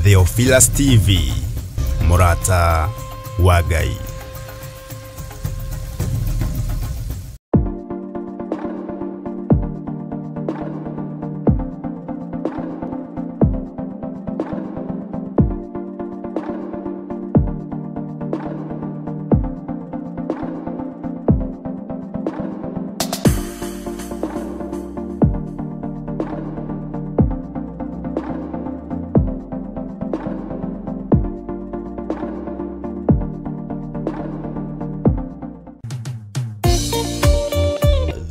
Theophilus TV, Murata wa Ngai.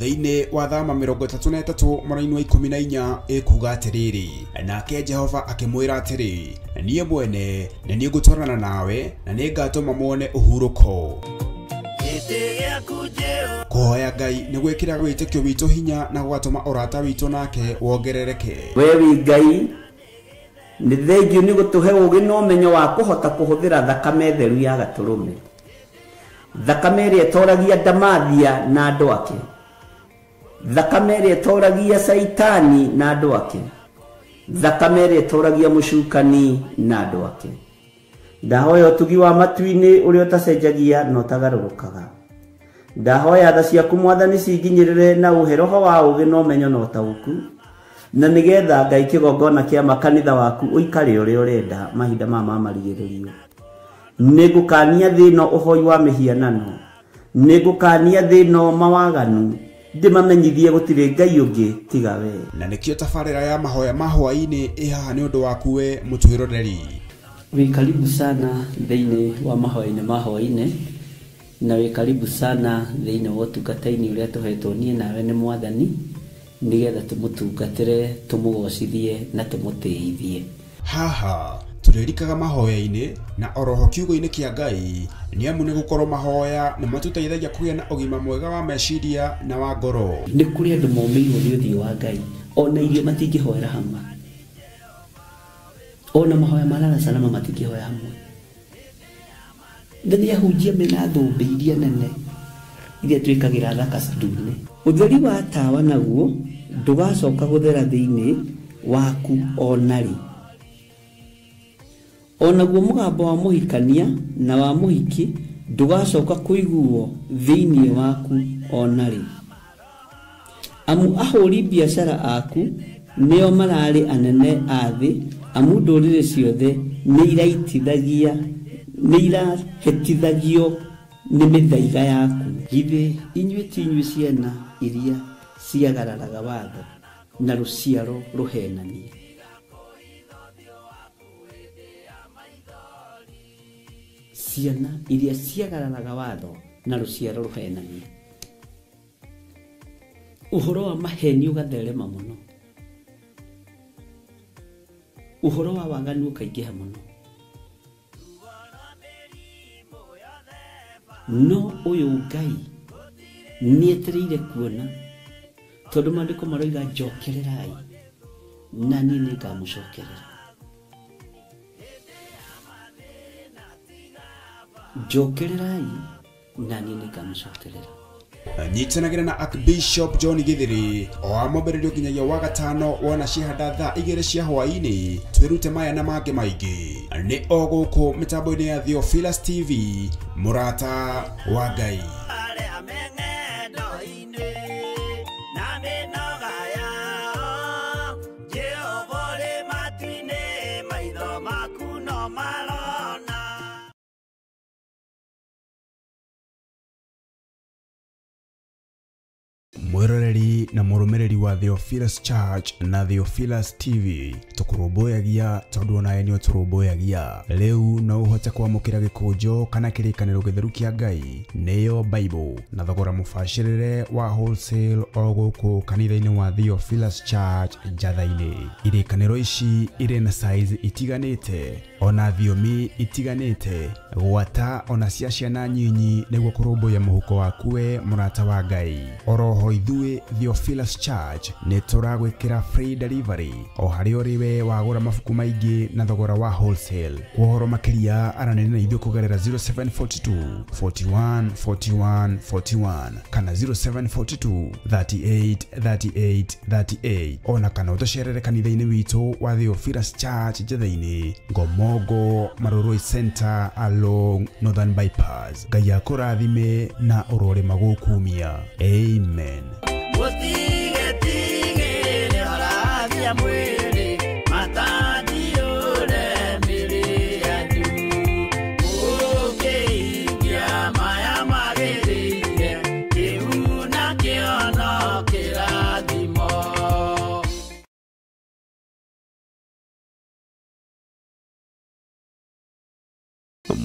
Thĩinĩ wa thama 33 mwaka-inĩ wa 14 ekuga atiriri, nake Jehova akimwira atiri, niĩ mwene na niĩ ngũtwarana nawe na nĩ ngatũma muone ũhurũko. Kũhoya Ngai nĩ gwĩkĩra wĩtĩkio witũ hinya na gũgatũma ũrata witũ nake wongerereke. We wi Ngai nĩ thengiũ nĩ gũtũhe ũũgĩ na ũmenyo wa kũhota kũhũthĩra thakame theru ya Gatũrũme, thakame ĩrĩa ĩtoragia ndamathia na andũ ake, thakame ĩrĩa ĩtoragia Saitani na andũ ake, thakame ĩrĩa ĩtoragia mũcukani na andũ ake. Ndahoya ũtugi wa matu-inĩ ũrĩa ũtacenjagia na ũtagarũrũkaga. Ndahoya tha ciaku Mwathani cinginyĩrĩre na ũhe roho wa ũũgĩ na ũmenyo na ũtaũku, na nĩgetha Ngai kĩgongona kĩa makanitha waku ũikare ũrĩa ũrenda mahinda ma marigĩrĩrio. Nĩngũkania thĩno ũhoi wa mĩhianano, nĩngũkania thĩno mawaganu, ndĩmamenyithie gũtirĩ Ngai ũngĩ tiga we. Na nĩkĩo tabarĩra ya mahoya ma hwaĩ-inĩ ĩhaha nĩ ũndũ waku we mũtwĩroreri. Wĩ karibu sana thĩinĩ wa mahoya-inĩ ma hwaĩ-inĩ, na wĩ karibu sana thĩinĩ wa ũtungata-inĩ ũrĩa tũhetwo niĩ nawe nĩ Mwathani, nĩgetha tũmũtungatĩre, tũmũgocithie na tũmũtĩithie. Haha tũrĩrikaga mahoya-inĩ na oroho kiugo-inĩ kĩa Ngai, nĩ amu nĩ gũkorwo mahoya nĩ matũteithagia kũgĩa na ũgima mwega wa meciria na wa ngoro. Nĩ kũrĩ andũ momĩirwo nĩ ũthiũ wa Ngai, ona irio matingĩhoera hamwe, ona mahoya marara salama matingĩhoya hamwe. Nĩ ahunjia mena thũmbĩ iria nene iria twĩkagĩra thaka ndune. Ũtheri wa tawa naguo ndũgacoka gũthera thĩinĩ waku onarĩ. Onaguo mũgambo wa mũhikania na wa mũhiki ndũgacoka kũiguo thĩinĩ waku onarĩ. Amu ahũri biacara aku nĩo mararĩ anene a thĩ, amu ndũrĩrĩ ciothe nĩ irahĩtithagio nĩ mĩthaiga yaku. Githĩ inyuĩ ti inyuĩ ciana iria ciagararaga watho na rũciaro rũhenanie? Ciana iria ciagararaga watho na rũciaro rũhenanie. Ũhoro wa maheni ũgatherema mũno, ũhoro wa waganu ũkaingĩha mũno. No ũyũ Ngai nĩetereire kuona, tondũ maandĩko maroiga njokererai na niĩ nĩngamũcokerera. Njokererai na niĩ nĩngamũcokerera. Nyitanagĩra na Archbishop John Githiri o amũmbĩrĩrio nginyagia wa gatano wona ciahanda thaa 2 cia hwaĩ-inĩ. Twĩrute maya na mangĩ maingĩ nĩ o gũkũ mĩtambo-inĩ ya Theophilus TV, Murata wa Ngai. Mwĩroreri na mũrũmĩrĩri wa Theophilus Church na Theophilus TV, tũkũrũmbũyagia tondũ onawe nĩ ũtũrũmbũyagia. Rĩu no ũhote kwamũkĩra gĩkũnjo kana kĩrĩkanĩro gĩtheru kĩa Ngai, nĩyo Bible, na thogora mũbacĩrĩre wa wholesale o gũkũ kanitha-inĩ wa Theophilus Church Njatha-inĩ. Irĩkanĩro ici irĩ na size itiganĩte, ona thiomi itiganĩte, gwata ona cia ciana nyinyi nĩguo kũrũmbũya mũhuko waku we mũrata wa Ngai. Oroho ithuĩ Theophilus Theophilus Church nĩ tũragwĩkĩra free delivery o harĩ ũrĩwe wagũra mabuku maingĩ na thogora wa wholesale. Kuhoro makĩria aranĩria na ithuĩ kũgerera 0742 41 41 41 kana 0742 38 38 38 ona kana ũtũcerere kanitha-inĩ witũ wa Theophilus Church Njethĩ-inĩ Ngomongo Maroroi Center along Northern Bypass. Ngai akũrathime na ũrore magũkumia. Amen.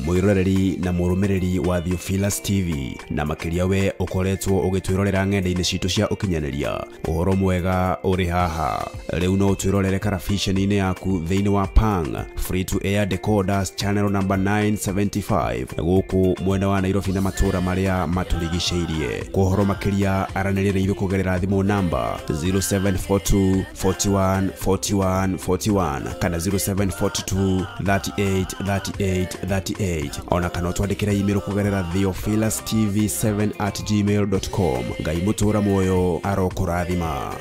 Mwiroreri na mũrũmĩrĩri wa Theophilus TV na makĩria we ũkoretwo ũgĩtwĩrorera ng'enda-inĩ citũ cia ũkinyanĩria. Ũhoro mwega ũrĩ haha. Rĩu no ũtwĩrorere karabiceni-inĩ yaku thĩinĩ wa Pang free to air decoders channel number 975 gũkũ mwena wa Nairobi na matũra marĩa matũrigicĩirie. Ũhoro makĩria aranĩria na ithuĩ kũgerera thimũ namba 0742 41 41 41 kana 0742 38 38 38 ona kana twandĩkĩra email kũgerera theophilustv7@gmail.com. Ngai mũtũra muoyo arokũrathima.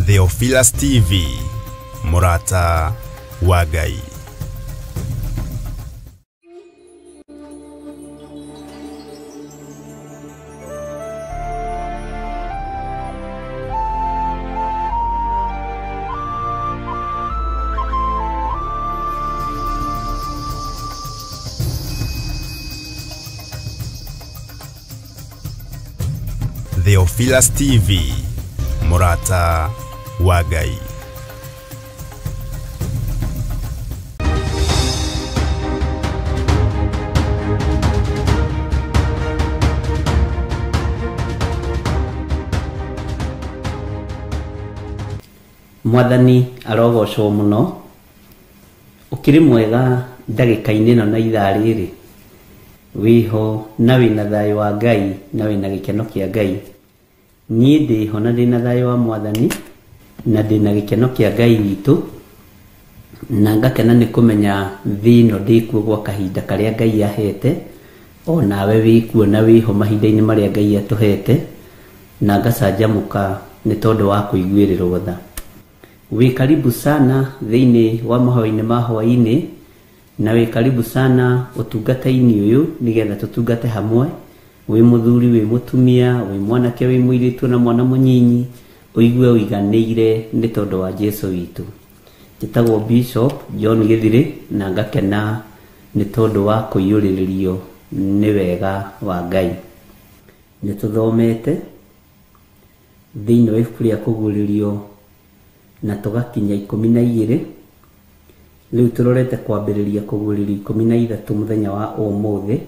Theophilus TV, Murata wa Ngai. Theophilus TV, Murata wa Ngai. Mwathani arogocwo muno. Ukiri mwega ndagĩka-inĩ ĩno na ithaa rĩrĩ. Wiho na wĩna thayũ wa Ngai na wĩna gĩkeno kĩa Ngai. Niĩ ndĩho na ndĩna thayũ wa Mwathani na ndĩna gĩkeno kĩa Ngai witũ, na ngakena nĩ kũmenya thĩ ĩno ndĩkuo gwa kahinda karĩa Ngai ahete, o nawe wĩkuo na wĩho mahinda-inĩ marĩa Ngai atũhete, na ngacanjamũka nĩ tondũ wa kũiguĩrĩrwo tha. Wĩ karibu sana thĩinĩ wa mahoya-inĩ ma hwaĩ-inĩ, na wĩ karibu sana ũtungata-inĩ ũyũ nĩgetha tũtungate hamwe. Wĩ mũthuri, wĩ mũtumia, wĩ mwanake, wĩ mũirĩtu na mwana mũnyinyi, ũigue ũiganĩire nĩ tondũ wa Jesũ witũ. Njĩtagwo Bishop John Gĩthirĩ na ngakena nĩ tondũ wa kũiyũrĩrĩrio nĩ wega wa Ngai. nituthomete thiini wa ibuku ria kuguririo na tugakinya 12. Riu turorete kwambiriria kuguririo 13 muthenya wa umuthi.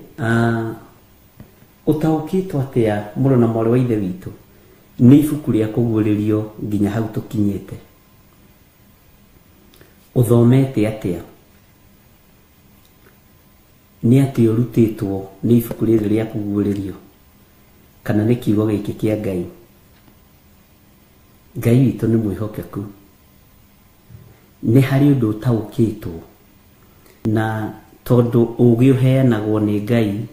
Utaukitwo atia muro na mwarĩ wa ithe witũ ni ibuku ria kuguririo nginya hau tukinyite? Uthomete atia? Ni ati urutitwo ni ibuku rĩrĩ ria kuguririo kana ni kiugo gĩkĩ kĩa Ngai? Ngai witũ nĩ mwĩhokeku. Nĩ harĩ ũndũ ũtaũkĩtwo, na tondũ ũgĩ ũheanagwo nĩ Ngai,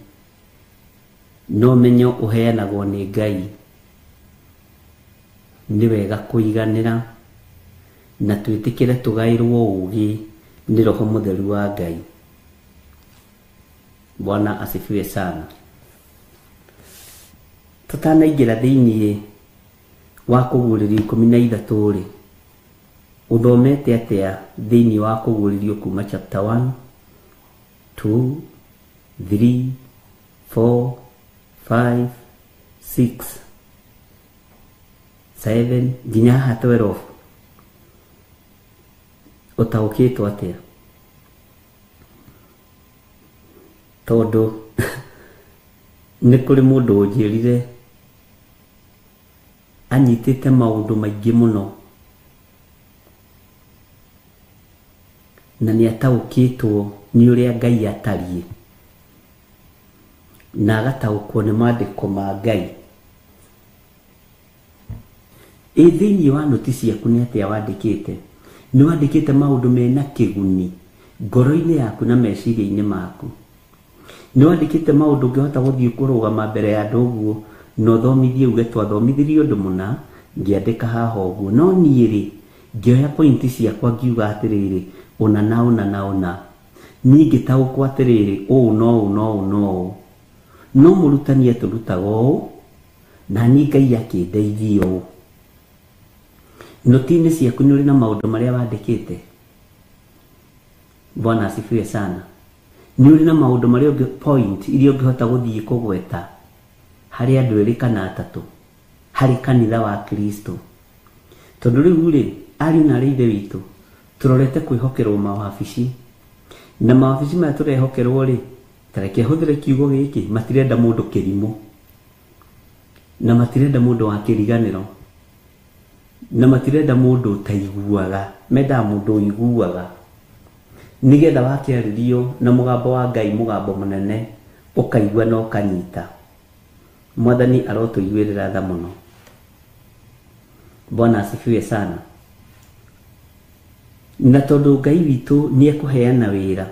no menyo ũheanagwo nĩ Ngai, nĩ wega kũiganĩra na twĩtĩkĩre tũgaĩrwo ũgĩ nĩ Roho Mũtheru wa Ngai. Bwana asifiwe sana. Tutanaingĩra thĩinĩ wa kuguririo 13 rĩ, uthomete atia thĩinĩ wa kuguririo kuma chapter 1, 2, 3, 4, 5, 6, 7 nginya haha 12? Utaukitwo atia? Tondu nĩ kũrĩ mũndũ ũnjĩrire anyitĩte maũndũ maingĩ mũno na nĩ ataũkĩtwo nĩ ũrĩa Ngai atariĩ na agataũkwo nĩ maandĩko ma Ngai. Thĩinĩ wa noti ciaku nĩ atĩa wandĩkĩte? Nĩ wandĩkĩte maũndũ mena kĩguni ngoro-inĩ yaku na meciria-inĩ maku? Nĩ wandĩkĩte maũndũ ũngĩhota gũthiĩ kũrũgama mbere ya andũ ũguo na ũthomithie uge twathomithirie ũndũ mũna ngĩandĩka haha ũguo? No niĩ rĩ, ngĩoya pointi ciakwa ngiuga atĩrĩrĩ, ũna na ũna na ũna, niĩ ngĩtaũkwo atĩrĩrĩ, ũũ no ũũ no ũũ no ũũ. No mũrutani atũrutaga ũũ na niĩ Ngai akĩndeithia ũũ. Noti-inĩ ciaku nĩ ũrĩ na maũndũ marĩa wandĩkĩte? Bwana asifiwe sana. Nĩ ũrĩ na maũndũ marĩa point iria ũngĩhota gũthiĩ kũgweta harĩ andũ erĩ kana atatũ harĩ kanitha wa Kristo? Tondũ rĩu rĩ, ariũ na ithe witũ turorete kwĩhokerwo mawabici, na mawabici maya tũrehokerwo rĩ, tareke hũthĩre kiugo gĩkĩ, matirenda mũndũ kĩrimũ, na matirenda mũndũ wa kĩriganĩro, na matirenda mũndũ ũtaiguaga, mendaga mũndũ ũiguaga, nigetha wakĩarĩrio na mũgambo wa Ngai, mũgambo mũnene, ũkaigua na ũkanyita. Mwathani arotũiguĩrĩra tha mũno. Bwana asifiwe sana. Na tondũ Ngai witũ nĩ ekũheana wĩra,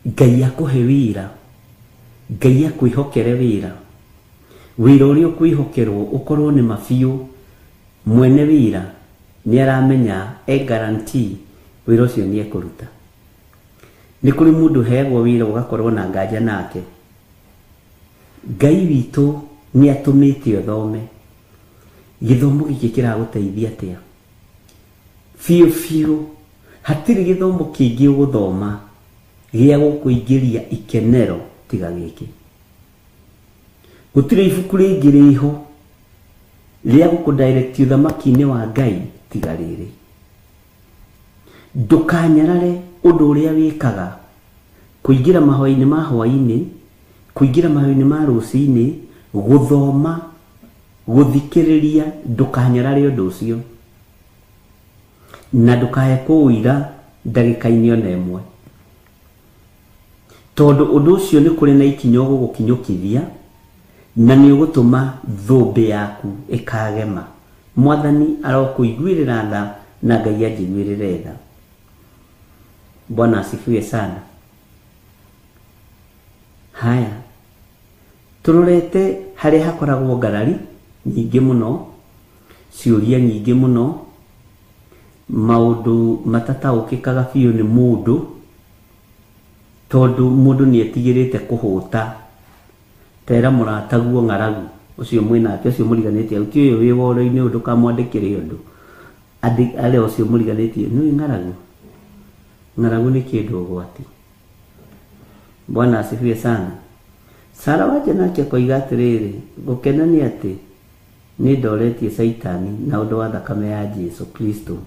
Ngai akũhe wĩra, Ngai akwĩhokere wĩra, wĩra ũrĩa ũkwĩhokerwo ũkorwo nĩ mabiũ, mwene wĩra nĩ aramenya guarantee wĩra ũcio nĩ ekũruta. Nĩ kũrĩ mũndũ heagwo wĩra ũgakorwo na nganja nake. Ngai witũ nĩ atũmĩte ũthome. Gĩthomo gĩkĩ kĩragũteithia atĩa? Biũ hatirĩ gĩthomo kĩngĩ ũgũthoma gĩa gũkũingĩria ikenero tiga gĩkĩ. Gũtirĩ ibuku rĩngĩ rĩho rĩa gũkũdirect ũthamaki-inĩ wa Ngai tiga rĩrĩ. Ndũkanyarare ũndũ ũrĩa wĩkaga, kũingĩra mahoya-inĩ ma hwaĩ-inĩ, kũingĩra mahoya-inĩ ma rũcinĩ, gũthoma, gũthikĩrĩria, ndũkanyarare ũndũ ũcio. Na ndũkahe kũũira ndagĩka-inĩ ona ĩmwe, tondũ ũndũ ũcio nĩ kũrĩ na ikinya ũgũgũkinyũkithia na nĩ ũgũtũma thũmbĩ yaku ĩkagema. Mwathani arokũiguĩrĩra tha na Ngai anjiguĩrĩre tha. Bwana asifiwe sana. Haya, turorete harĩa hakoragwo ngarari nyingĩ mũno, ciũria nyingĩ mũno, maũndũ matataũkĩkaga biũ nĩ mũndũ, tondũ mũndũ nĩ etigĩrĩte kũhũta. Tera mũrataguo ng'aragu ũcio mwĩnake, ũcio mũriganĩtie, ũti ũyũ wĩ woro-inĩ ũndũ kamwandĩkĩre ũndũ, arĩa ũcio mũriganĩtie nĩ ng'aragu. Ng'aragu nĩ kĩndũ ũgwati. Bwana asifiwe sana. Sara waje nake koiga atiriri gukena ni ati ni ndoretie Saitani na undu wa thakame ya Jesu Kristo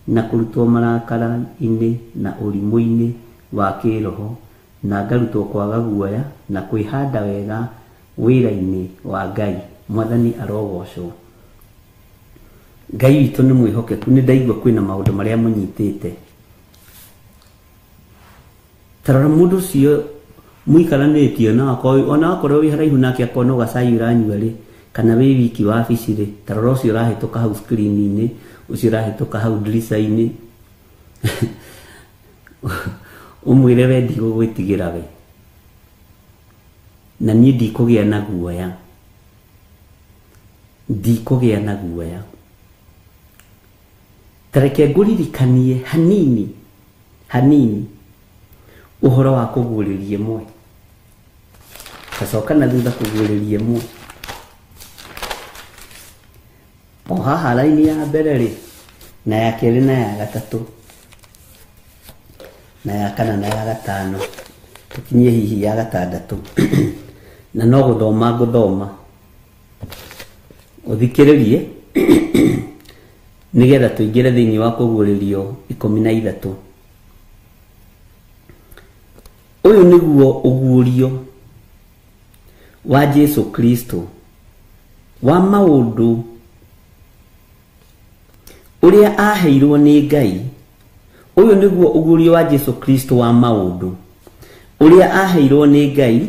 na kurutwo marakara-ini na urimu-ini wa kiroho na ngarutwo kwaga guoya na kwihanda wega wira-ini wa Ngai. Mwathani arogocwo. Ngai witũ nĩ mwĩhokeku. Nĩ ndaigua kwĩna maũndũ marĩa mũnyitĩte. Tarora mũndũ ũcio mũikaranĩtie nako, ona akorwo wĩ haraihu nake akona gacai ũranyua rĩ, kana wĩ wiki wabici rĩ, tarora ũcio ũrahĩtũka hau screen-inĩ, ũcio ũrahĩtũka hau ndirica-inĩ, ũmwĩre we ndigũgwĩtigĩra we, na niĩ ndikũgĩa na guoya, ndikũgĩa na guoya. Tareke ngũririkanie hanini ũhoro wa kũguũrĩria ĩmwe, gacoka na thutha kũguũrĩria ĩmwe. O haha raini ya mbere rĩ, na ya kerĩ na ya gatatũ na ya kana na ya gatano, tũkinyie hihi ya gatandatũ. Na no gũthoma ngũthoma ũthikĩrĩrie nigetha tũingĩre thĩinĩ wa kũguũrĩrio 13. Ũyũ nĩguo ũguũrio wa Jesu Kristo wa maũndũ ũrĩa aheirwo nĩ Ngai. Ũyũ nĩguo ũguũrio wa Jesu Kristo wa maũndũ ũrĩa aheirwo nĩ Ngai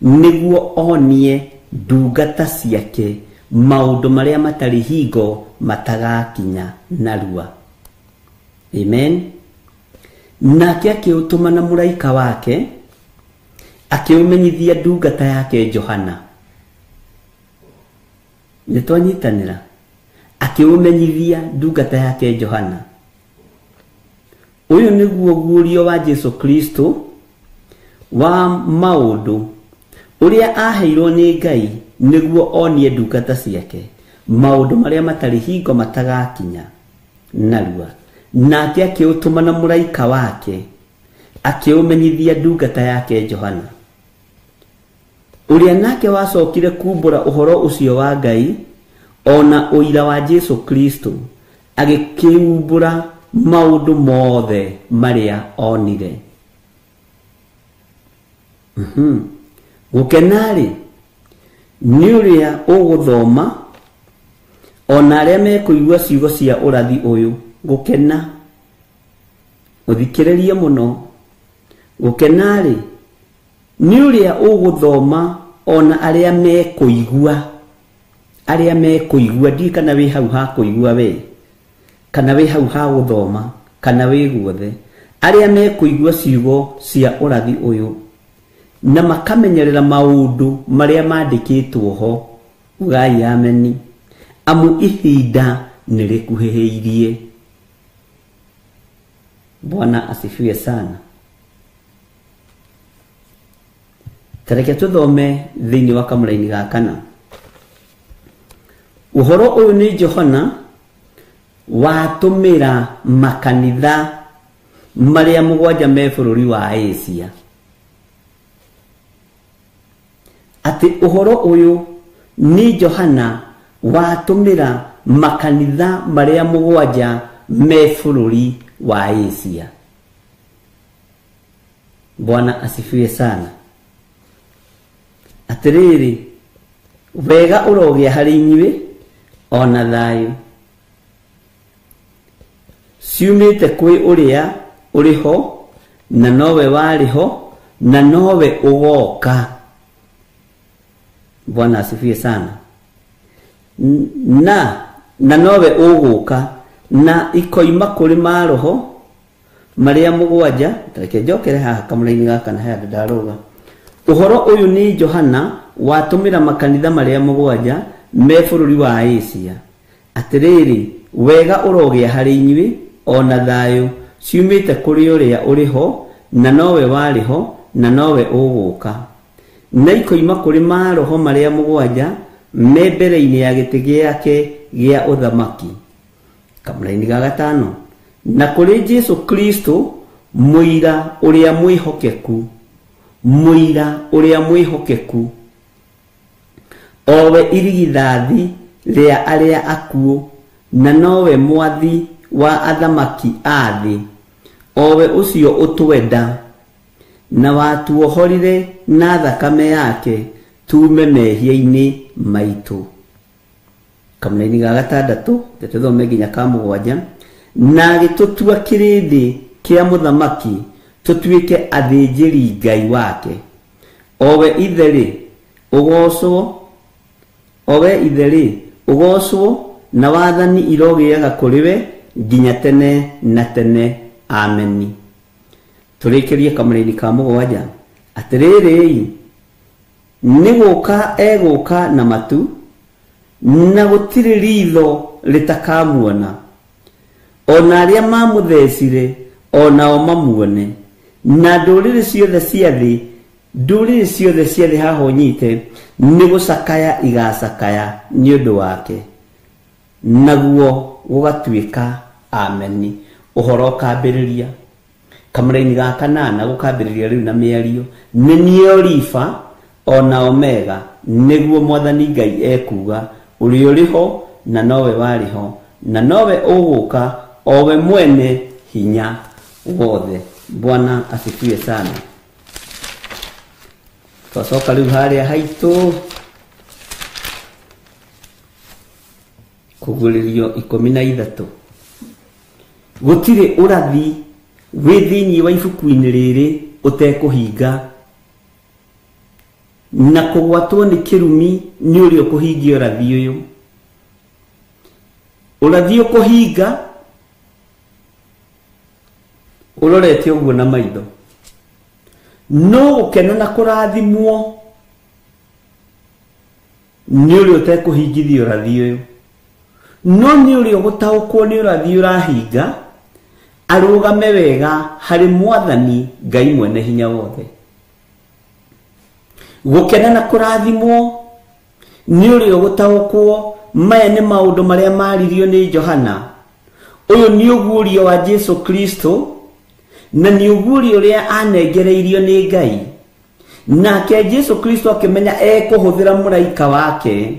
nĩguo onie ndungata ciake maũndũ marĩa matarĩ hingo matagakinya narua. Amen. Nake akĩũtũma na mũraika wake akĩũmenyithia ndungata yake Johana. Nĩtwanyitanĩra. Akĩũmenyithia ndungata yake Johana. Ũyũ nĩguo guũrio wa Jesu Kristo wa maũndũ ũrĩa aheirwo nĩ Ngai nĩguo onie ndungata ciake maũndũ marĩa matarĩ hingo matagakinya narua. Nake akĩũtũma na mũraika wake akĩũmenyithia ndungata yake Johana, ũrĩa nake wacokire kumbũra ũhoro ũcio wa Ngai ona ũira wa Jesu Kristo, agĩkĩumbũra maũndũ mothe marĩa onire. Gũkenarĩ nĩ ũrĩa ũgũthoma ona arĩa mekũigua ciugo cia ũrathi ũyũ. Gũkena ũthikĩrĩrie mũno. Gũkenarĩ nĩ ũrĩa ũgũthoma ona arĩa mekũigua, ndi kana wĩ hau ha kũigua we, kana wĩ hau ha gũthoma, kana wĩ guothe, arĩa mekũigua ciugo cia ũrathi ũyũ na makamenyerera maũndũ marĩa mandĩkĩtwo ho. Ugai ameni. Amu ihinda nĩrĩkuhĩhĩirie. Bwana asifiwe sana. Tareke tũthome thĩinĩ wa kamũra-inĩ ga kana. Ũhoro ũyũ nĩ Johana watũmĩra makanitha marĩa 7 me bũrũri wa Asia. Atĩ ũhoro ũyũ nĩ Johana watũmĩra makanitha marĩa 7 me bũrũri wa Asia. Bwana asifiwe sana. Atiriri wega ũrogĩa harĩ inyuĩ ona thayũ ciumĩte kwĩ ũrĩa ũrĩho na nowe warĩho na nowe ũgoka. Bwana asifiwe sana. Na nowe ũgũka na ikoima kũrĩ maroho marĩa 7. Tareke njokere haha kamũra-inĩ gaka na haya ndarũga. Ũhoro ũyũ nĩ Johana watũmĩra makanitha marĩa 7 me bũrũri wa Asia. Atĩrĩrĩ wega ũrogĩa harĩ inyuĩ ona thayũ ciumĩte kũrĩ ũrĩa ũrĩho na nowe warĩho na nowe ũgũka. Na ikoima kũrĩ maroho marĩa 7 me mbere-inĩ ya gĩtĩ gĩake gĩa ũthamaki. Kamũra-inĩ ga gatano. Na kũrĩ Jesu Kristo mũira ũrĩa mwĩhokeku, muira uria mwihokeku, owe irigithathi ria aria akuo, na nowe mwathi wa athamaki a thi, owe ucio utwenda na watuohorire na thakame yake tume mehia-ini maitu. Kamũraini ga gatandatu tuthome nginya ka mũgwanja. Na agĩtũtua kĩrĩndĩ kĩa mũthamaki tũtuĩke athĩnjĩri Ngai wake, owe ithe ũgocwo na wathani irogĩaga kũrĩ we nginya tene na tene. Ameni. Tũrĩkĩrie kamũraini ka mũgwanja. Atĩrĩrĩ, nĩgũka egũka na matu, na gũtirĩ ritho rĩtakamuona, ona arĩa mamũthecire onao mamuone, na ndũrĩrĩ ciothe cia thĩ haha ũnyite nĩ gũcakaya igacakaya nĩ ũndũ wake, naguo gũgatuĩka. Ameni. Ũhoro ũkambĩrĩria. Kamũraini ga kanana gũkambĩrĩria rĩu na mĩario. Nĩ niĩ Olifa ona Omega, nĩguo Mwathani Ngai ekuga, ũrĩa ũrĩho na nowe warĩho na nowe ũgũka, owe mwene hinya wothe. Bwana asifiwe sana. Twacoka rĩu harĩa haitũ kũgũrĩrio 13. Gũtirĩ ũrathi wĩ thĩinĩ wa ibuku-inĩ rĩrĩ ũtekũhinga, na kũgwatwo nĩ kĩrumi nĩ ũrĩa ũkũhingia ũrathi ũyũ. Ũrathi ũkũhinga ũrorete ũguo na maitho, no gũkena na kũrathimwo nĩ ũrĩa ũtekũhingithia ũrathi ũyũ. No nĩ ũrĩa ũgũtaũkwo nĩ ũrathi ũrahinga, arũgame wega harĩ Mwathani Ngai mwene hinya wothe. Gũkena na kũrathimwo nĩ ũrĩa ũgũtaũkwo maya nĩ maũndũ marĩa maririo nĩ Johana. Ũyũ nĩ ũguũrio wa Jesu Kristo, na nĩ ũguũrio ũrĩa anengereirio nĩ Ngai. Nake Jesu Kristo akĩmenya ekũhũthĩra mũraika wake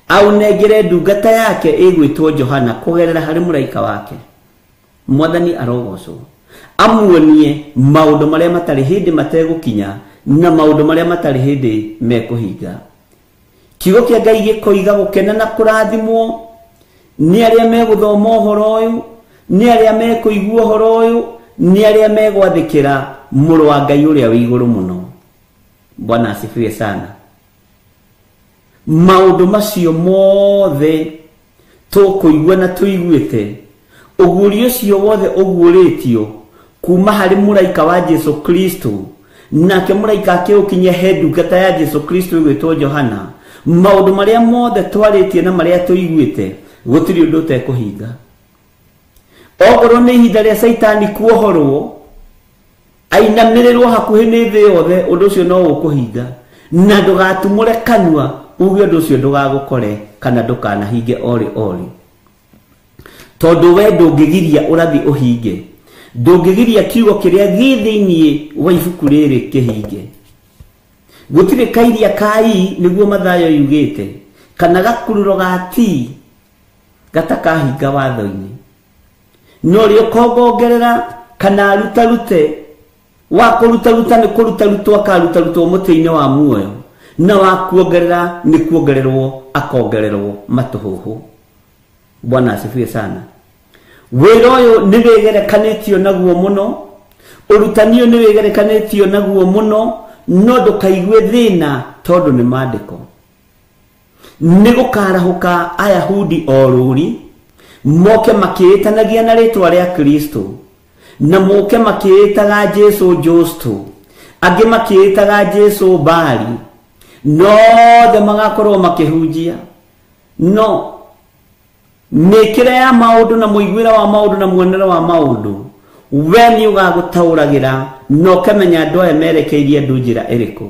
aunengere ndungata yake ĩgwĩtwo Johana kũgerera harĩ mũraika wake. Mwathani arogocwo, amuonie maũndũ marĩa matarĩ hĩndĩ mategũkinya na maũndũ marĩa matarĩ hĩndĩ mekũhinga. Kiugo kĩa Ngai gĩkoiga gũkena na kũrathimwo nĩ arĩa megũthoma ũhoro ũyũ, nĩ arĩa mekũigua ũhoro ũyũ, nĩ arĩa megwathĩkĩra mũrũ wa Ngai ũrĩa wĩ igũrũ mũno. Bwana asifiwe sana. Maũndũ macio mothe tũkũigua na tũiguĩte, ũguũrio ũcio wothe ũguũrĩtio kuma harĩ mũraika wa Jesu Kristo, nake mũraika akĩũkinyia he ndungata ya Jesu Kristo ĩgwĩtwo Johana. Maũndũ marĩa mothe twarĩtie na marĩa tũiguĩte gũtirĩ ũndũ ũtekũhinga. Okorwo nĩ ihinda rĩa Saitani kuohorwo, ainamĩrĩrwo hakuhĩ nĩ thĩ yothe, ũndũ ũcio no ũkũhinga. Na ndũgatumũre kanua uge ũndũ ũcio ndũgagũkore kana ndũkanahinge ori. Tondũ we ndũngĩgiria ũrathi ũhinge, ndũngĩgiria kiugo kĩrĩa gĩ thĩinĩ wa ibuku rĩrĩ kĩhinge. Gũtirĩ kairia kai nĩguo Mathayo yugĩte, kana gakururo ga ti gatakahinga watho-inĩ. No rĩo kongongerera kana arutarute, wa kũrutaruta nĩ kũrutarutwo akarutarutwo mũtĩ-inĩ wa muoyo, na wa kuongerera nĩ kuongererwo akongererwo matũhũhũ. Bwana asifiwe sana. Wĩra ũyũ nĩ wĩgerekanĩtio naguo mũno, ũrutani ũyũ nĩ wĩgerekanĩtio naguo mũno, no ndũkaigue thĩna tondũ nĩ maandĩko. Nĩ gũkarahũka Ayahudi orũri, moke makĩĩtanagia na rĩtwa rĩa Kristo, na moke makĩĩtaga Jesu Justo, angĩ makĩĩtaga Jesu Bali, nothe magakorwo makĩhunjia. No mĩkĩre ya maũndũ na mũiguĩra wa maũndũ na muonere wa maũndũ, we nĩ ũgagũtaũragĩra na ũkamenya andũ aya merekeirie andũ njĩra ĩrĩkũ.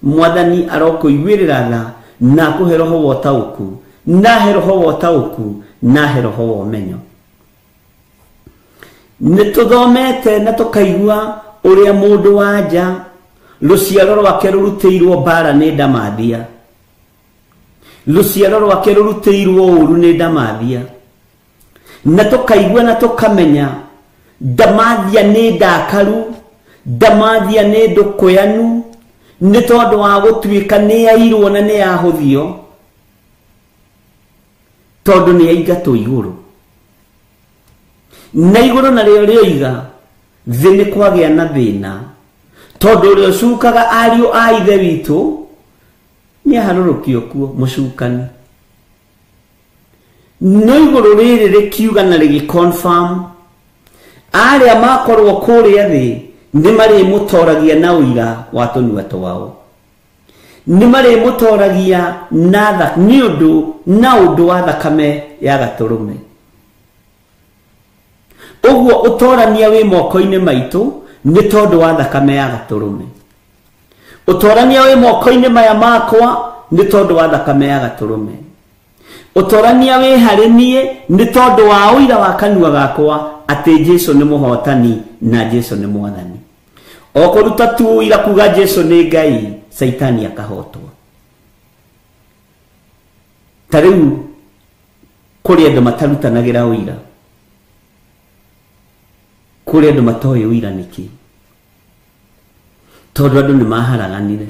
Mwathani arokũiguĩrĩra tha na akũhe roho wa ũtaũku, na he roho wa ũtaũku, na he roho wa ũmenyo. Nĩ tũthomete na tũkaigua ũrĩa mũndũ wa nja ruciaro rwake rurutiirwo bara ni Ndamathia, ruciaro rwake rurutiirwo uru ni Ndamathia, na tukaigua na tukamenya Ndamathia ni ndakaru, Ndamathia ni ndukuyanu, ni tondu wa gutuika ni airwo na ni ahuthio, tondu ni aingatwo iguru, na iguru na rio rioiga thi ni kwagia na thina, tondu rio cukaga ariu a ithe witu ni aharurukio kuo mucukani. No iguru riri rikiuga na rigiconfirm aria makorwo kuria thi ni mari mutoragia na uira wa tunua twao, ni mari mutoragia na ni undu wa thakame ya gaturume. Uguo utorania wi moko-ini maitu ni tondu wa thakame ya gaturume, utorania wi moko-ini maya makwa ni tondu wa thakame ya gaturume, utorania wi hari nie ni tondu wa uira wa kanua gakwa ati Jesu ni muhotani na Jesu ni mwathani. Okuruta tu uira kuga Jesu ni Ngai, Saitani akahotwo. Tariu kuri andu matarutanagira uira, kuri andu matoye uira niki, tondu andu ni maharaganire.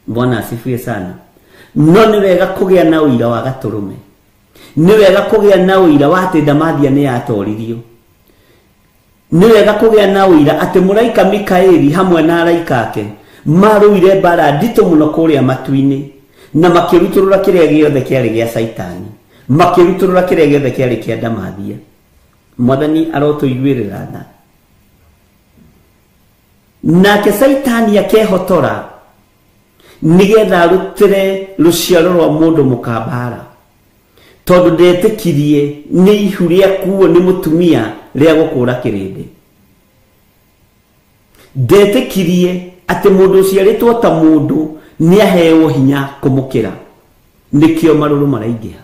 Bwana asifiwe sana. No ni wega kugia na uira wa gaturume, ni wega kugia na uira wa ati Ndamathia ni atoririo, ni wega kugia na uira ati muraika Mikaeli hamwe na araika ake maruire bara ndito muno kuria matu-ini na makiruturura kiria giothe kiari gia Saitani, makiruturura kiria giothe kiari kia Ndamathia. Mwathani arotuiguirira tha, nake Saitani akehotora nigetha arutire ruciaro rwa mundu mukambara, tondu ndetikirie ni ihu ria kuo ni mutumia ria gukura kirindi. Ndetikirie ati mundu uciaritwo ta mundu ni aheo hinya kumukira, nikio maruru maraingiha.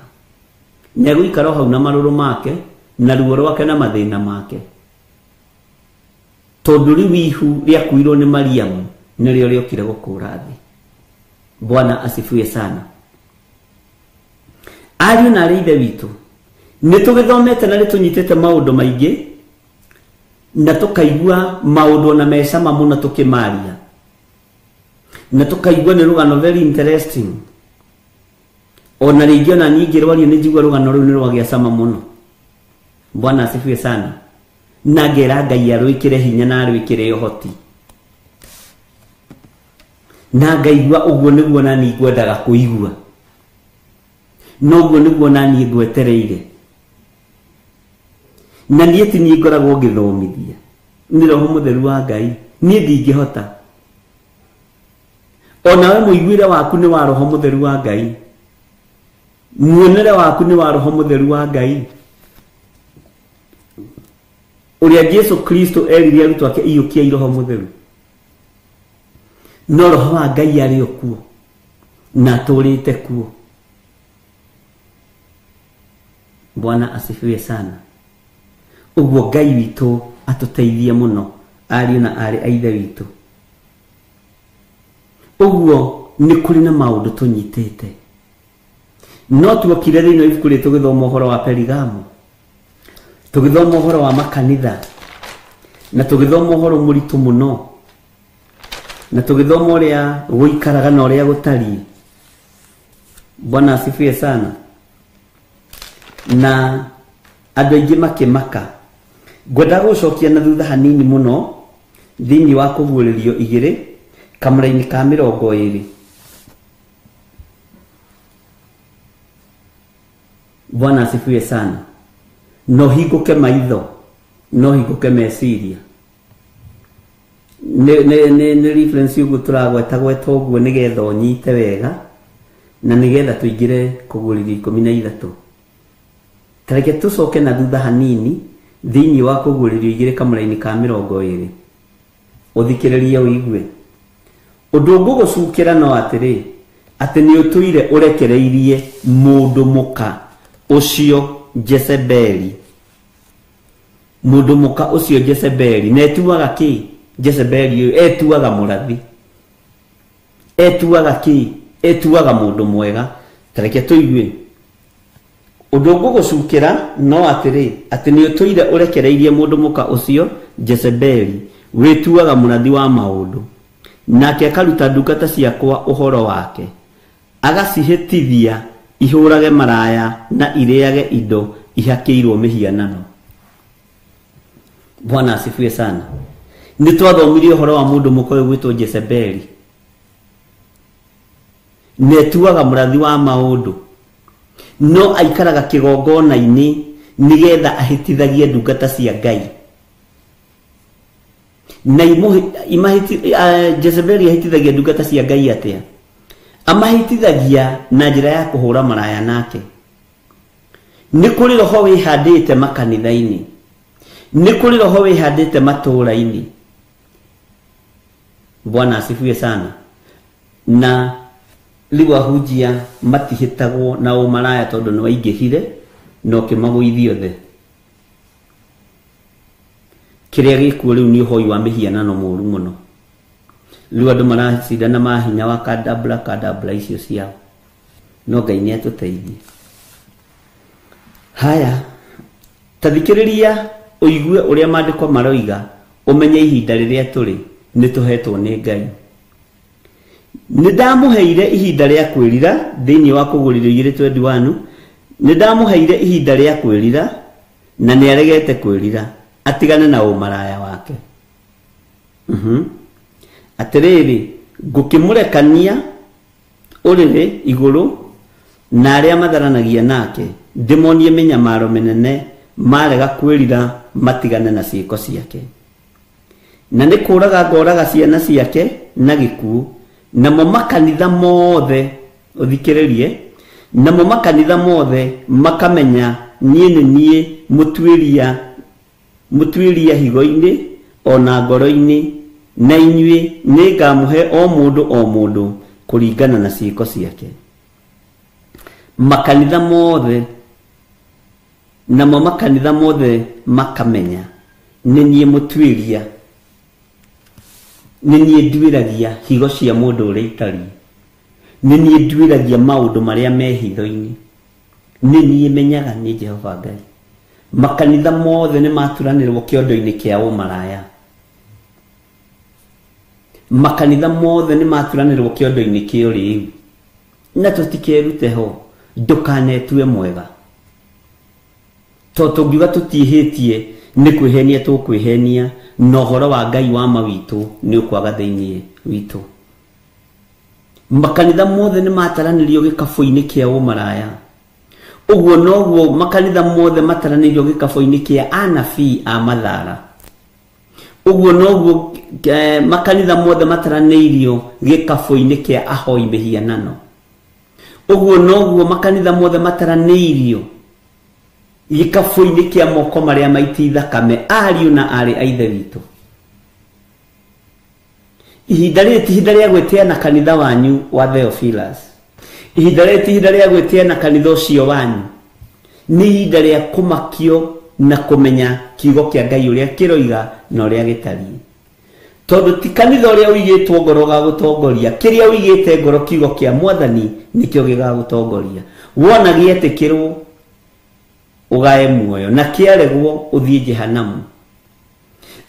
Nieguikara hau na maruru make na ruo rwake na mathina make, tondu riu ihu ria kuirwo ni Mariamu nirio riokire gukura thi. Bwana asifiwe sana. Ariu na ari ithe witu ni tugithomete na ritunyitete maundu maingi na tukaigua maundu na mecama muno tukimaria, na tukaigua ni rugano very interesting. Ona ringi ona nyingi rwario ni njigua rugano riu ni rwagia cama muno. Bwana asifiwe sana. Na ngera Ngai arwikire hinya na arwikire uhoti, na ngaigua uguo niguo nani ngwendaga kuigua, noguo niguo nani ngwetereire, na niĩ ti niĩ ngoragwo ngĩthomithia, nĩ Roho Mũtheru wa Ngai, niĩ ndingĩhota. Onawe mũiguire waku nĩ wa Roho Mũtheru wa Ngai, muonere waku nĩ wa Roho Mũtheru wa Ngai, ũrĩa Jesu Kristo erire arutwo ake iyũkiai Roho Mũtheru. No Roho wa Ngai arĩ o kuo na atũrĩte kuo. Bwana asifiwe sana. Uguo Ngai witũ atuteithie muno, ariũ na arĩ a ithe witũ. Uguo nĩ kũrĩ na maũndũ tũnyitĩte, no tuokire thĩinĩ wa ibuku rĩrĩ tũgĩthoma ũhoro wa Perigamo, tũgĩthoma ũhoro wa makanitha, na tũgĩthoma ũhoro mũritũ mũno, na tũgĩthoma ũrĩa gũikaraga na ũrĩa gũtariĩ. Bwana asifiwe sana. Na andũ aingĩ makĩmaka. Ngwenda gũcokia na thutha hanini mũno thĩinĩ wa kũguũrĩrio 2 kamũra-inĩ ka 20. Bwana asifiwe sana. No hingũke maitho, no hingũke meciria. Nĩ reference ũguo tũragweta ũguo nĩgetha ũnyite wega na nĩgetha tũingĩre kũguũrĩrio 13. Tareke tucoke na thutha hanini thĩinĩ wa kũguũrĩrio 2 kamũra-inĩ ka 20. Ũthikĩrĩrie ũigue. Ũndũ ngũgũcukĩra no atĩrĩ, atĩ nĩ ũtũire ũrekereirie mũndũ mũka ũcio Jezebeli. Mũndũ mũka ũcio Jezebeli na etuaga kĩ? Jezebeli etuaga murathi, etuaga ki, etuaga mundu mwega. Tareke tuigue undu ngugucukira no atiri ati ni utuire urekereirie mundu muka ucio Jezebeli wetuaga murathi wa maundu, nake akaruta ndungata ciakwa uhoro wake, agacihitithia ihurage maraya na iriage indo ihakiirwo mihianano. Bwana asifiwe sana. Nitwathomirie uhoro wa mundu mukoyo gwitwo Jezebeli, netuaga murathi wa maundu, no aikaraga kigongona-ini nigetha ahitithagie ndungata cia Ngai. Na Jezebeli ahitithagia ndungata cia Ngai atia? Amahitithagia na njira ya kuhura maraya nake. Ni kuri roho wihandite makanitha-ini, ni kuri roho wihandite matura-ini. Bwana asifiwe sana. Na liwa hujia matihitagwo na umaraya tondu ni waingihire no kimagwithio the. Kiria gikuo riu ni uhoi wa mihianano muru muno. Riu andu maracindana mahinya wa kadabla icio ciao. No Ngai ni atuteithie. Haya, tathikiriria uigue uria maandiko maroiga, umenye ihinda riria turi ni tuhetwo ni Ngai. Nidamuheire ihinda ria kwirira thiini wa Kuguriro 2:21. Nidamuheire ihinda ria kwirira na ni aregete kwirira atigane na umaraya wake. Atiriri ngukimurekania urire iguru na aria matharanagia nake, ndimonie minyamaro minene marega kwirira matigane na ciiko ciake. Na ni kuraga ngoraga ciana ciake na gikuu, namo makanitha mothe uthikiririe, namo makanitha mothe makamenya nie mutuiria higo-ini ona ngoro-ini, na inyue ningamuhe o mundu kuringana na ciiko ciake. Makanitha mothe, namo makanitha mothe makamenya nie mutuiria, nie nduiragia higo cia mundu uria itari, nie nduiragia maundu maria me hitho-ini, nie menyaga ni Jehova Ngai. Makanitha mothe ni maturanirwo kiondo-ini kia umaraya, makanitha mothe ni maturanirwo kiondo-ini kia uriu, na tutikerute ho, ndukanetue mwega. Tungiuga tutihitie ni kwihenia tukwihenia, no horo wa Ngai wa mawitu ni ukwaga thiini witu. Makanitha mothe ni mataranirio gikabu-ini kia umaraya. Uguo noguo makanitha mothe mataranirio gikabu-ini kia anabii a mathara. Uguo noguo makanitha mothe mataranirio gikabu-ini kia ahoi mihianano. Uguo noguo makanitha mothe mataranirio gikabu-ini kia moko maria maiti thakame ariu na ari aithe witu. Ihinda ria gwitiana kanitha wanyu wa Theophilus, ihinda ria gwitiana kanitha ucio wanyu, ni ihinda ria kumakio na kumenya kiugo kia Ngai uria kiroiga na uria gitari. Tondu ti kanitha uria uigitwo ngoro ga gutongoria, kiria uigite ngoro kiugo kia Mwathani nikio gigagutongoria. Wona gietikirwo ugae muoyo, na kiaregwo uthie jehanamu.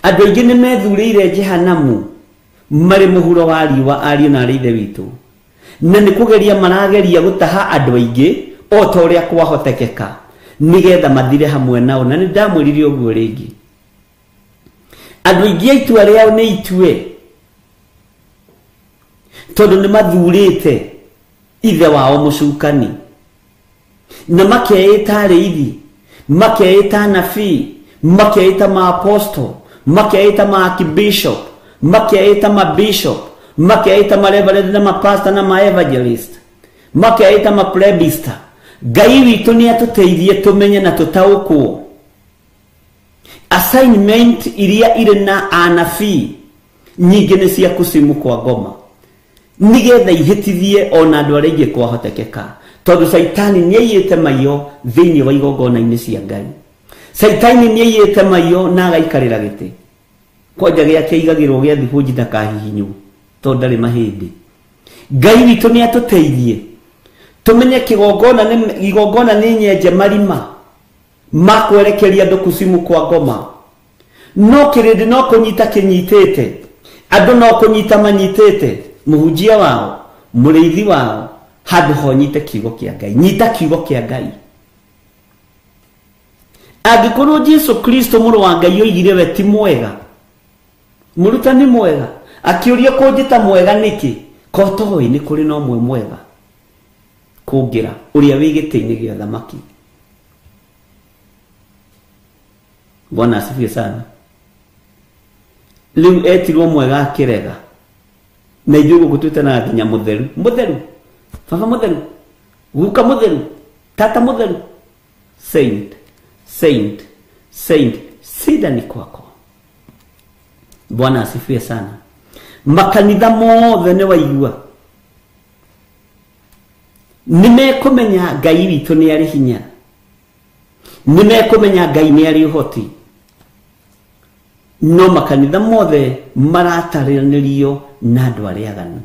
Andu aingi ni methurire jehanamu mari muhuro wa riwa ariu na arithe witu, na ni kugeria marageria gutaha andu aingi o ta uria kwahotekeka nigetha mathire hamwe nao. Na ni ndamwirire uguo ringi, andu aingi aitu aria ni itue, tondu ni mathurite ithe wao mucukani, na makeita ariithi, makeita nabii, makeita maaposto, makeita maarchbishop, makeita mabishop, makeita mareverend na mapastor na maevangelist, makeita maplebista. Ngai witu ni atuteithie tumenye na tutaukwo assignment iria ire na anabii nyingi ni cia kusimu kwa ngoma, nigetha ihitithie ona andu aria ingi kwahotekeka. Tondu Saitani ni aiyite maiyo thiini wa igongona-ini cia Ngai. Saitani ni aiyite maiyo na agaikarira giti. koja giake igagirwo gia thibunji na kahihinyu to ndari mahindi. Ngai witu ni atuteithie tumenye kigongona ni nyenje marima makwerekeria andu kusimu kwa ngoma. No kirindi no kunyita kinyitete, andu no kunyita manyitete, muhunjia wao, mureithi wao, handu ho nyite kiugo kia Ngai. Nyita kiugo kia Ngai. Angikorwo Jesu Kristo muru wa Ngai oigire we ti mwega, murutani mwega, akiuria kunjita mwega niki, ko toĩ ni kuri no mwe mwega kungira uria wi gĩtĩ-inĩ gĩa thamaki. Bwana asifiwe sana. Riu etirwo mwega akirega, na ithuĩ gũkũ twĩtanaga nginya mũtheru. Mũtheru, baba mũtheru, guka mũtheru, tata mũtheru, saint, saint, saint, sida ni kwako. Bwana asifiwe sana. Makanitha mothe ni waigua nimekumenya Ngai witu ni ari hinya, nimekumenya Ngai ni ari uhoti, no makanitha mothe marataranirio na andu aria aganu,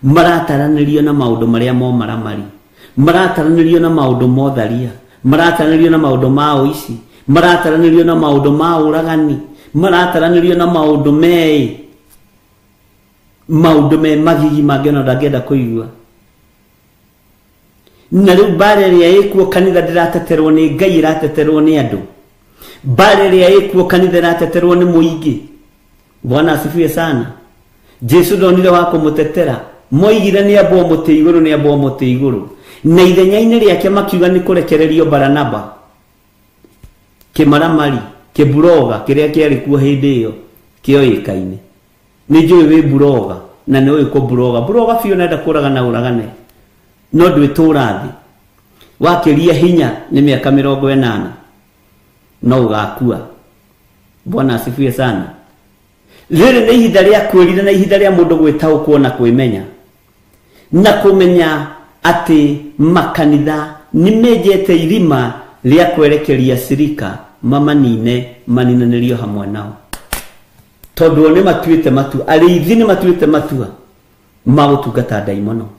marataranirio na maundu maria momaramari, marataranirio na maundu motharia, marataranirio na maundu ma uici, marataranirio na maundu ma uragani, marataranirio na maundu me magigi mangĩona ndangĩenda kũigua. Na rĩu mbara ĩrĩa ĩkuo kanitha ndĩrateterwo nĩ Ngai, ĩrateterwo nĩ andũ. Mbara ĩrĩa ĩkuo kanitha ĩrateterwo nĩ mũingĩ. Bwana asifiwe sana. Jesu ndonire wa kũmũtetera, moigire nĩ ambwo mũtĩ igũrũ, nĩ ambwo mũtĩ igũrũ. Na ithenya-inĩ rĩake makiuga nĩ kũrekererio Baranaba, kĩmaramari, kĩburoga kĩrĩa kĩarĩ kuo hĩndĩ ĩyo kĩoĩkaine. Nĩ njũĩ wĩ buroga na nĩ ũĩ kũburoga. Buroga biũ nenda kũraga na ũragane, no ndwĩtũra thĩ. Wakĩria hinya nĩ mĩaka 80 no ũgakua. Bwana asifiwe sana. Rĩrĩ nĩ ihinda rĩa kwĩrira na ihinda rĩa mũndũ gwĩtaũkwo na kwĩmenya, na kũmenya atĩ makanitha nĩmenjete irima rĩa kwerekeria cirika maninanĩrio hamwe nao. Tondu nĩ matuĩte matua, arĩithi nĩ matuĩte matua ma gũtungata ndaimono,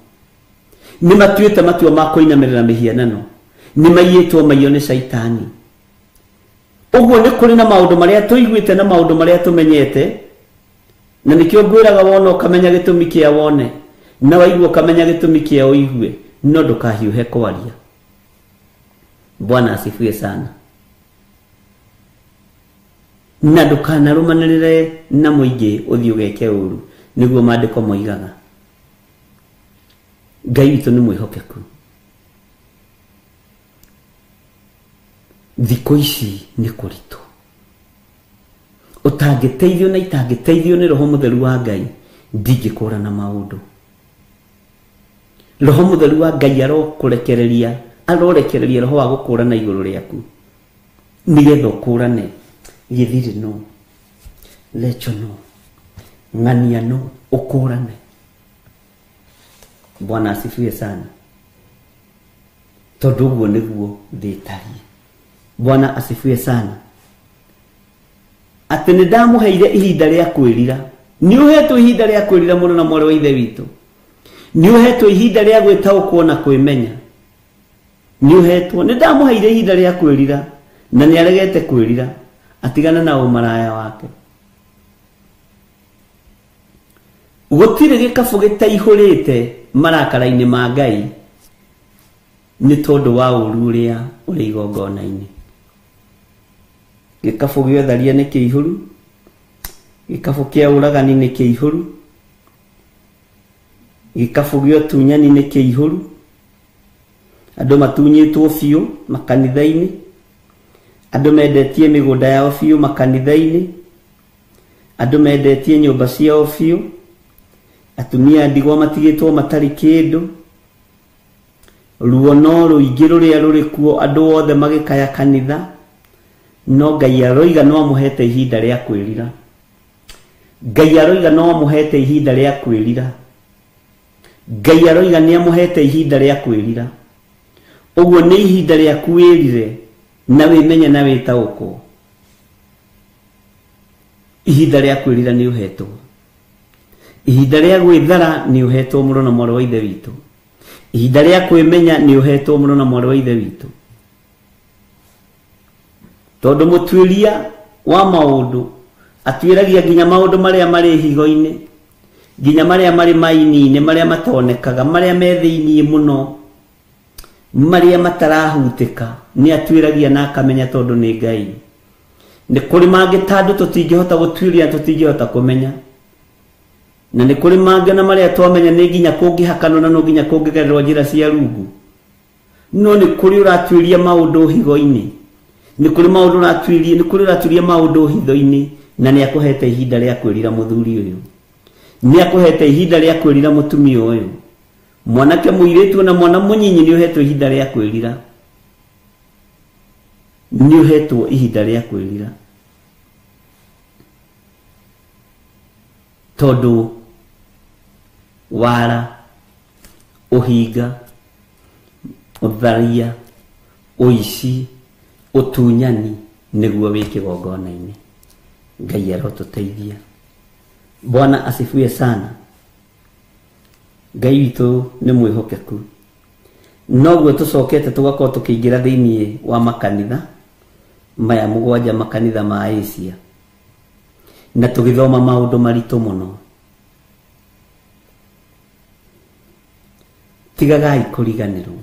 nĩ matuĩte matua ma kũinamĩrĩra mĩhianano, nĩ maiyĩtwo maiyo nĩ Saitani. Ũguo nĩ kũrĩ na maũndũ marĩa tũiguĩte na maũndũ marĩa tũmenyete, na nĩkĩo ngwĩraga wona ũkamenya gĩtũmi kĩa wone, na waigua ũkamenya gĩtũmi kĩa ũigue, no ndũkahiũhe kwaria. Bwana asifiwe sana. Na ndũkanarũmanĩrĩre na mũingĩ ũthiĩ ũgeke ũru, nĩguo maandĩko moigaga. Ngai witũ nĩ mwĩhokeku. Thikũ ici nĩ kũritũ, ũtangĩteithio na itangĩteithio nĩ Roho Mũtheru wa Ngai ndingĩkũrana maũndũ. Roho Mũtheru wa Ngai arorekereria roho wa gũkũrana igũrũ rĩaku, nĩgetha ũkũrane gĩthiri no, lecho no, ng'ania no, ũkũrane. Bwana asifiwe sana. Tondũ ũguo nĩguo thĩ ĩtariĩ. Bwana asifiwe sana. Atĩ nĩ ndamũheire ihinda rĩa kwĩrira. Nĩ ũhetwo ihinda rĩa kwĩrira mũno na mwarĩ wa ithe witũ. Nĩ ũhetwo ihinda rĩa gwĩtaũkwo na kwĩmenya. Nĩ ũhetwo, nĩ ndamũheire ihinda rĩa kwĩrira, na nĩ aregete kwĩrira, atigana na ũmaraya wake. Gũtirĩ gĩkabũ gĩtaihũrĩte marakara-inĩ ma Ngai nĩ tondũ wa ũru ũrĩa ũrĩ igongona-inĩ. Gĩkabũ gĩa ũtharia nĩ kĩihũru, gĩkabũ kĩa ũragani nĩ kĩihũru, gĩkabũ gĩa ũtunyani nĩ kĩihũru. Andũ matunyĩtwo biũ makanitha-inĩ, andũ mendetie mĩgũnda yao biũ makanitha-inĩ, andũ mendetie nyũmba ciao biũ, atumia ndigwa matigĩtwo matarĩ kĩndũ, ruo no rũingĩ rũrĩa rũrĩ kuo, andũ othe magĩkaya kanitha. No Ngai aroiga no amũhete ihinda rĩa kwĩrira. Ngai aroiga no amũhete ihinda rĩa kwĩrira. Ngai aroiga nĩ amũhete ihinda rĩa kwĩrira. Ũguo nĩ ihinda rĩa kwĩrire na wĩmenye na wĩtaũkwo. ihinda rĩa kwĩrira nĩ ũhetwo, ihinda rĩa gwĩthara nĩ ũhetwo mũrũ na mwarĩ wa ithe witũ, ihinda rĩa kwĩmenya nĩ ũhetwo mũrũ na mwarĩ wa ithe witũ, tondũ mũtuĩria wa maũndũ atuĩragia nginya maũndũ marĩa marĩ higo-inĩ, nginya marĩa marĩ maini-inĩ, marĩa matonekaga, marĩa me thĩiniĩ mũno, marĩa matarahutĩka, nĩ atuĩragia na akamenya tondũ nĩ Ngai. Nĩ kũrĩ mangĩ tandũ tũtingĩhota gũtuĩria, tũtingĩhota kũmenya, na nĩ kũrĩ mangĩ na marĩa twamenya nĩ nginya kũngĩhakanwo na no nginya kũngĩgererwo njĩra cia rungu. No nĩ kũrĩ ũratuĩria maũndũ higo-inĩ, nĩ kũrĩ maũndũ ũratuĩria, nĩ kũrĩ ũratuĩria maũndũ hitho-inĩ, na nĩ akũhete ihinda rĩa kwĩrira mũthuri ũyũ, nĩ akũhete ihinda rĩa kwĩrira mũtumia ũyũ, mwanake mũirĩtu na mwana mũnyinyi nĩ ũhetwo ihinda rĩa kwĩrira, nĩ ũhetwo ihinda rĩa kwĩrira, tondũ wara, ũhinga, ũtharia, ũici, ũtunyani nĩguo wĩ kĩgongona-inĩ. Ngai arotũteithia. Bwana asifiwe sana. Ngai witũ nĩ mwĩhokeku. Noguo tũcokete tũgakorwo tũkĩingĩra thĩiniĩ wa makanitha maya mũgwanja, makanitha ma Asia, na tũgĩthoma maũndũ maritũ mũno. Tigagai kũriganĩrwo,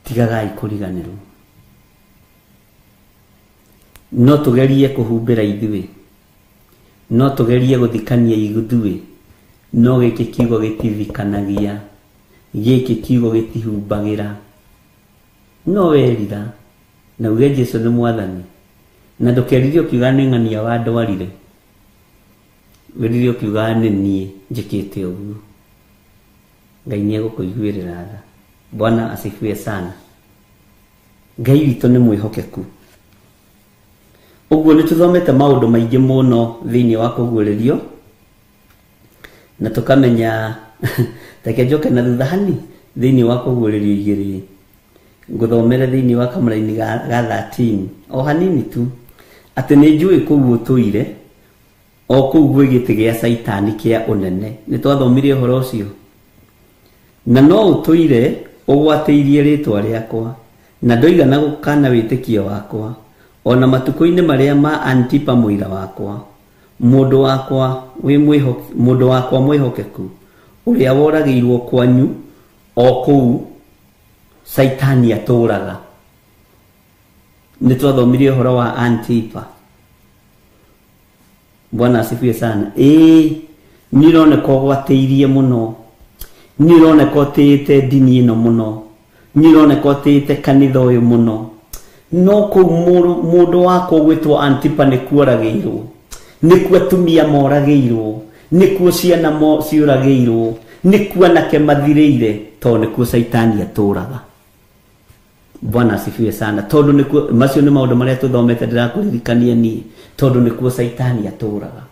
tigagai kũriganĩrwo. No tũgerie kũhumbĩra ithuĩ, no tũgerie gũthikania ithuĩ, no gĩkĩ kiugo gĩtithikanagia, gĩkĩ kiugo gĩtihumbagĩra. No werira na uge Jesũ nĩ mwathani, na ndũkerire ũkiuga nĩ ng'ania wa ndwarire, werire ũkiuga nĩ niĩ njĩkĩte ũguo. Ngai nĩ egũkũiguĩrĩra tha. Bwana asifiwe sana. Ngai witũ nĩ mwĩhokeku. Ũguo nĩ tũthomete maũndũ maingĩ mũno thĩiniĩ wa kũguũrĩrio, na tũkamenya reke njoke na thutha hani thĩiniĩ wa kũguũrĩrio igĩrĩ, ngũthomere thĩiniĩ wa kamũra-inĩ ga 13 o hanini tu, atĩ nĩ njũĩ kũu ũtũire, o kũu gwĩ gĩtĩ gĩa Saitani kĩa ũnene. Nĩ twathomire ũhoro ũcio, na no ũtũire ũgwatĩirie rĩtwa rĩakwa, na ndoigana gũkana wĩtĩkio wakwa, ona matukũ-inĩ marĩa ma Antipa mũira wakwa, mũndũ wakwa mwĩhokeku, ũrĩa woragĩirwo kwanyu o kũu Saitani atũraga. Nĩ twathomire ũhoro wa Antipa. Bwana asifiwe sana. Nĩ ũroneka ũgwatĩirie mũno, nĩ ũroneka ũtĩĩte ndini ĩno mũno, nĩ ũroneka ũtĩĩte kanitha ũyũ mũno. No kũu mũndũ wakwa ũgwĩtwo Antipa nĩkuo oragĩirwo, nĩkuo atumia moragĩirwo, nĩkuo ciana ciũragĩirwo, nĩkuo anake mathirĩire, tondũ nĩkuo Saitani atũraga. Bwana asifiwe sana. Tondũ nĩkuo, macio nĩ maũndũ marĩa tũthomete, ndĩrakũririkania niĩ, tondũ nĩkuo Saitani atũraga.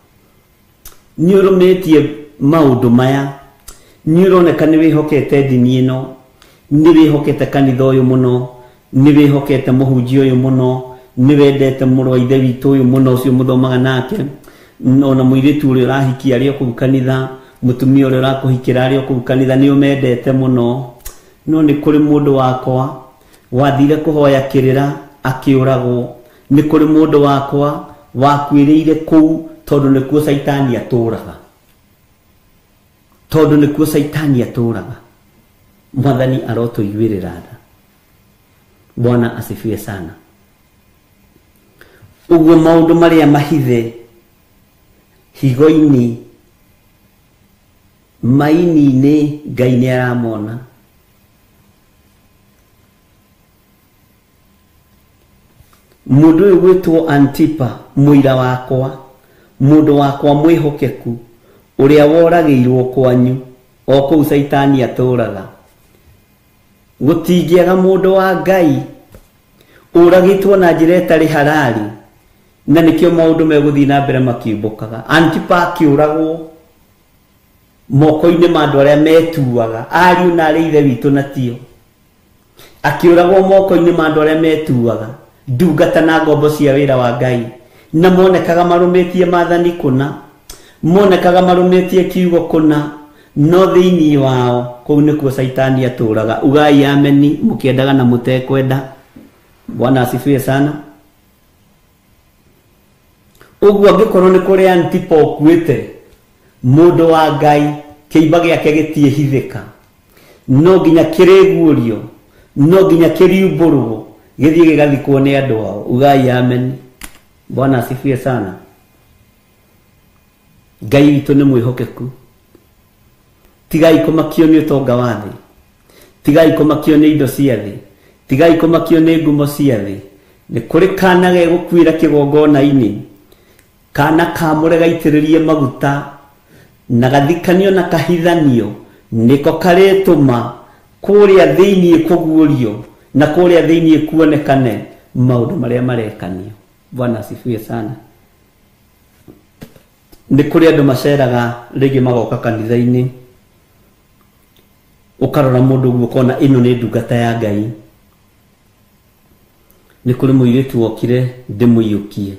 Nĩ ũrũmĩtie maũndũ maya, nĩ ũroneka nĩ wĩhokete ndini ĩno, nĩ wĩhokete kanitha ũyũ mũno, nĩ wĩhokete mũhunjia ũyũ mũno, nĩ wendete mũrũ wa ithe witũ ũyũ mũno, ũcio mũthomaga nake, ona mũirĩtu ũrĩa ũrahikia arĩ o kũu kanitha, mũtumia ũrĩa ũrakũhikĩra arĩ o kũu kanitha, nĩ ũmendete mũno. No nĩ kũrĩ mũndũ wakwa wathire kũhoya kĩrĩra akĩũragwo, nĩ kũrĩ mũndũ wakwa wakuĩrĩire kũu, tondũ nĩkuo Saitani atũraga, tondũ nĩkuo Saitani atũraga. Mwathani arotũiguĩrĩra tha. Bwana asifiwe sana. Ũguo maũndũ marĩa mahithe higo-inĩ, maini-inĩ, Ngai nĩ aramona. Mũndũ ũyũ gwĩtwo Antipa mũira wakwa, mũndũ wakwa mwĩhokeku, ũrĩa woragĩirwo kwanyu o kũu Saitani atũraga. Gũtingĩaga mũndũ wa Ngai ũragĩtwo na njĩra ĩtarĩ halali, na nĩkĩo maũndũ megũthiĩ na mbere makiumbũkaga. Antipa akĩũragwo moko-inĩ ma andũ arĩa metuaga, ariũ na arĩ ithe witũ na tio. Akĩũragwo moko-inĩ ma andũ arĩa metuaga, ndungata na ngombo cia wĩra wa Ngai. na monekaga marumitie mathani kuna, monekaga marumitie kiugo kuna, no thiini wao kou nikuo Saitani aturaga. Ugai ameni mukiendaga na mutekwenda. Bwana asifiwe sana. Uguo angikorwo ni kuri Antipa okuite mundu wa Ngai, kiimba giake gitie hithika, no nginya kirigurio, no nginya kiriumburwo, githie gigathikwo ni andu ao. Ugai amen. Bwana asifiwe sana. Ngai witu ni mwihokeku. Tigai kumakio ni utonga wa thi, tigai kumakio ni indo cia thi, tigai kumakio ni ngumo cia thi. Ni kuri kana ge gukwira kigongona-ini, kana kamure gaitiririe maguta na gathikanio na kahithanio, niko karetuma kuria thiini kugurio na kuria thiini kuonekane maundu maria marekanio. Bwana asifiwe sana. Ni kuri andu maceraga rigi magoka kanitha-ini, ukarora mundu guo kona ino ni ndungata ya Ngai. Ni kuri muiritu wokire ndimuyukie,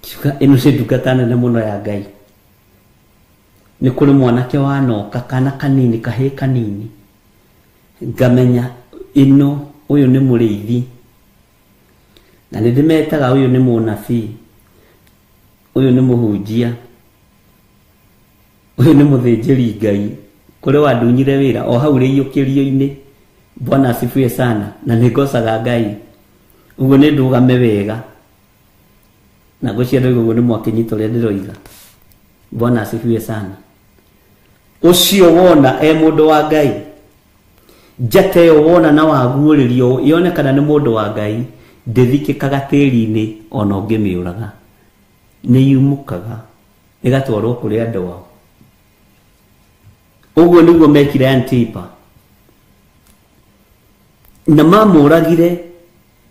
kiuga ino ni ndungata nene muno ya Ngai. Ni kuri mwanake wanoka kana kanini kahe kanini, ngamenya ino uyu ni muriithi, na ndimetaga uyu ni munabii, uyu ni muhunjia, uyu ni muthinjiri Ngai. Kuri wandunyire wira o hau riiyukirio-ini. Bwana asifiwe sana. Na nigocaga Ngai. Uguo ni ndugame wega, na gucia uguo ni mwakinyito ria ndiroiga. Bwana asifiwe sana. Ucio wona mundu wa Ngai, njate yo wona na waguuririo yonekana ni mundu wa Ngai, ndithikikaga tiri-ini ona ungimiuraga, ni yumukaga igatwarwo kuri andu ao. Uguo niguo mekire Antipa, na mamuragire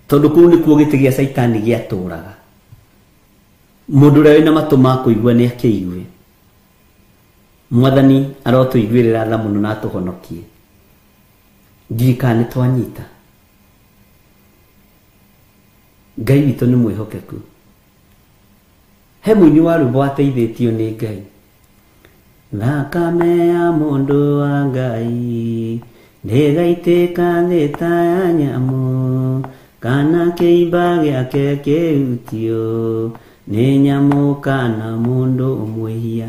tondu kuu nikuo giti gia Saitani giaturaga. Mundu uria wina matu ma kuigua ni akiigue. Mwathani arotuiguirira tha muno na atuhonokie. Ndirikana ni twanyita. Ngai witu ni mwihokeku. He muini wa rwimbo ateithĩtio ni Ngai. Thakame ya mundu wa Ngai nĩgaitĩka thĩ ta ya nyamu, kana kĩimba gĩake kĩhutio nĩ nyamu kana mundu ũmwĩhia.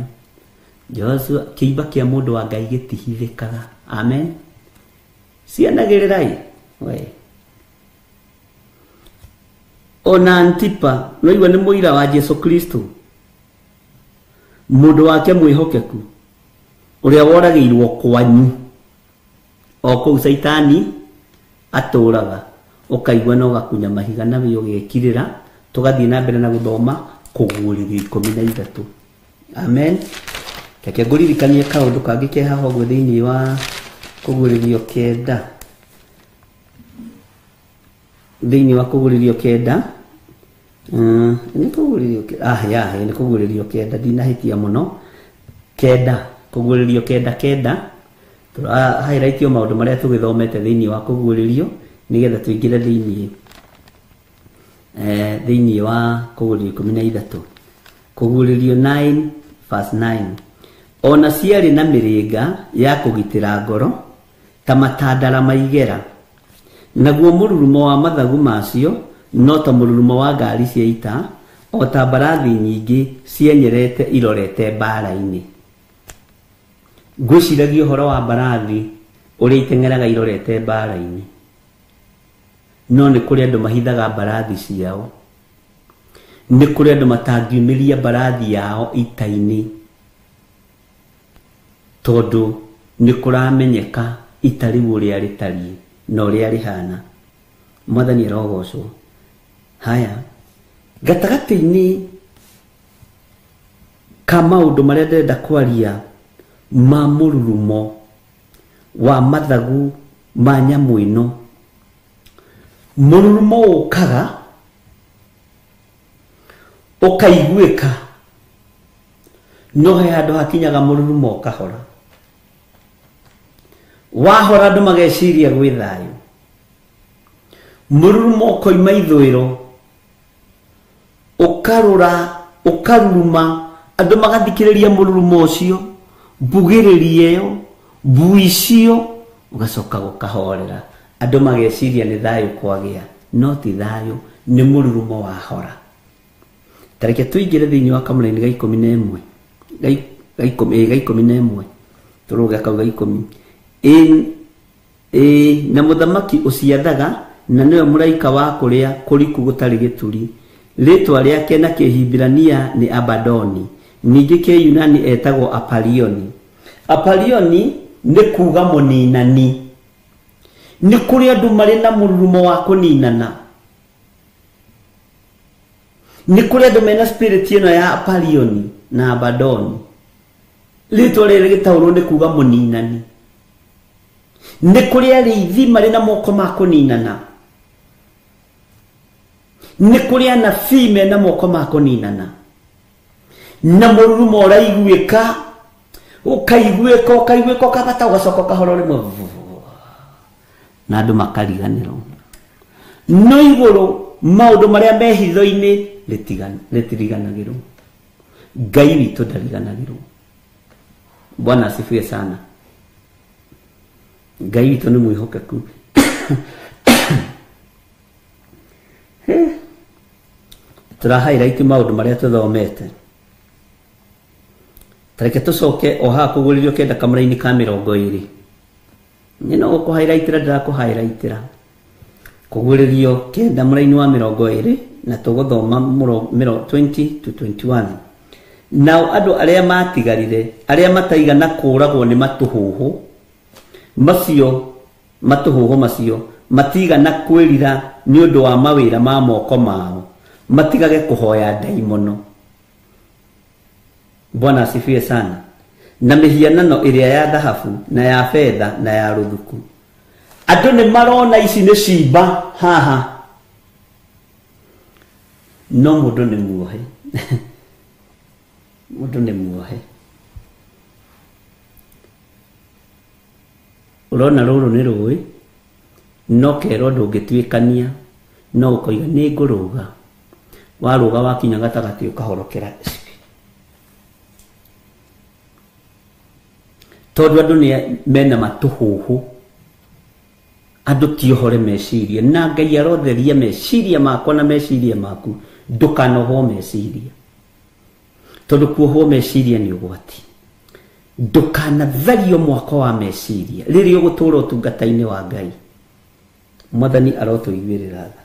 Joshua, kĩimba kĩa mundu wa Ngai gĩtihithĩkaga. Amen. Cianagĩrĩrai we. Ona Antipa noigua nĩ mũira wa Jesu Kristo, mundu wake mwihokeku, uria woragĩirwo kwanyu o kuu Saitani aturaga. Ukaigua na ugakunya mahiga na we ugekirira. Tugathie na mbere na guthoma Kũguũrĩrio 13. Amen. Reke ngũririkanie kaundu kangi ke haha ũguo thĩinĩ wa Kũguũrĩrio 9, thĩinĩ wa Kũguũrĩrio 9 ni Kũguũrĩrio ni Kũguũrĩrio 9, ndinahitia muno 9, Kũguũrĩrio 9 tura highlightio maundu maria tugithomete thĩinĩ wa Kũguũrĩrio nigetha tuingire thĩinĩ wa Kũguũrĩrio 13. Kũguũrĩrio 9 verse 9. Ona ciarĩ na mĩrĩnga ya kũgitĩra ngoro ta matandara maigera, naguo mũrurumo wa mathagu macio no ta mũrurumo wa ngari cia ita, o ta mbarathi nyingĩ cienyerete irorete mbara-inĩ. Ngwĩciragia ũhoro wa mbarathi ũrĩa iteng'eraga irorete mbara-inĩ, no nĩ kũrĩ andũ mahithaga mbarathi ciao. Nĩ kũrĩ andũ matangiumĩria mbarathi yao ita-inĩ, tondu nĩ kũramenyeka ita rĩu ũrĩa rĩtariĩ na ũrĩa rĩhana. Mwathani arogocwo. Haya, gatagatĩ-inĩ ka maũndũ marĩa ndĩrenda kwaria ma mũrurumo wa mathagu ma nyamũ ĩno, mũrurumo ũkaga ũkaiguĩka, no he handũ hakinyaga mũrurumo ũkahora. Wahora andũ mageciria gwĩ thayũ. Mũrurumo ũkoima ithũĩro ukarura ukaruma andu magathikiriria mururumo ucio mbugiririe yo buicio ugacoka gukahorera andu mageciria ni thayo kwagia no ti thayo ni mururumo wa hora. Tareke tuigire thiini wa kamuraini ga 11 ga 11 turuga kau ga 10 na muthamaki uciathaga na niwe muraika wa kuria kuriku gutari gituri. Ritwa riake na Kihibirania ni Abadoni, ningi Kiyunani etagwo Apalioni. Apalioni ni kuga muninani, ni kuri andu mari na mururumo wa kuninana, ni kuri andu mena spirit ino ya Apalioni na Abadoni. Ritwa riri gitaurwo ni kuga muninani, ni kuri ariithi mari na moko ma kuninana, ni kuri anabii mena moko ma kuninana, na mururumo uraiguika ukaiguika ukabata ugacoka kahoro rimwe na andu makariganirwo no iguru maundu maria me hitho-ini ritiriganagirwo. Ngai witu ndariganagirwo. Bwana asifiwe sana. Ngai witu ni mwihokeku. Tura highlight maundu maria tuthomete. Tareke tucoke oha kuguririo kenda kamuraini ka 20 nino ko highlightira ndako highlightira kuguririo kenda muraini wa 20 na tuguthoma 20 to 21. Now andu aria matigarire aria mataigana kuragwo ni matuhuhu macio matigana kwirira ni undu wa mawira ma moko mao matigage kuhoya daimono. Bwana asifiwe sana. Na mihianano iria ya dhahabu na ya fedha na ya ruthuku andu ni marona ici ni cimba haha no mundu ni muohe mundu ni muohe. Urona ruru ni rui no kero ndungituikania no ukoiga ni nguruga waruga wakinya gatagati ukahorokera tondu andu ni mena matuhuhu andu tiohore meciria na Ngai arotheria meciria makwa na meciria maku ndukanohwo meciria tondu kuohwo meciria ni ugwati. Ndukanathario mwako wa meciria riri ugutura utungata-ini wa Ngai. Mwathani arotuiguirira tha.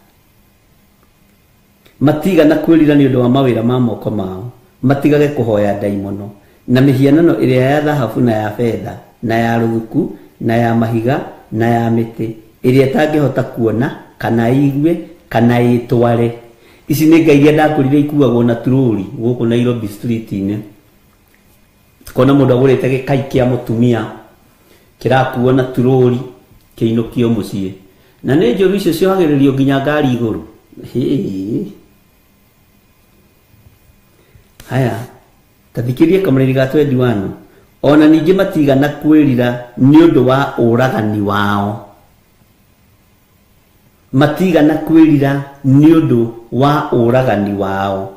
Matigana kwirira ni undu wa mawira ma moko mao matigage kuhoya daimono na mihianano iria ya dhahabu na ya fedha na ya ruthuku na ya mahiga na ya miti iria tangihota kuona kana igue kana itware. Ici ni ngai iria ndakurire ikuagwo na tururi guku Nairobi street-ini. Kona mundu agurite gikai kia mutumia kirakuo na tururi kiinukio mucii na ni njoru icio ciohagiririo nginya ngari iguru. Haya tathikirie kamuraini ga 21. Ona ningi matigana kwirira ni undu wa uragani wao, matigana kwirira ni undu wa uragani wao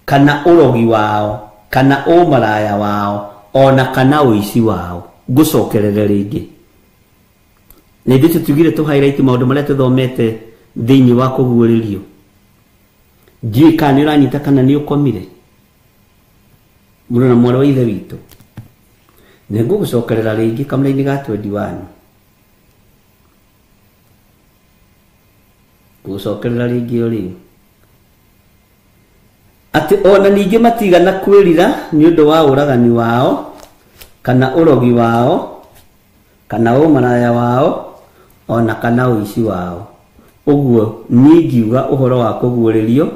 kana urogi wao kana umaraya wao ona kana uici wao. Ngucokerere ringi ni nditu tugire tu highlight maundu maria tuthomete thiini wa kuguririo. Njui kana ni uranyita kana ni ukomire murona mwana wa ithe witu. Ngugucokerera ringi kamuraini ga 21. Ngugucokerera ringi uri ati ona ningi matigana kwirira ni undu wa uragani wao kana urogi wao kana umaraya wao ona kana uici wao. Uguo ningiuga uhoro wa kuguririo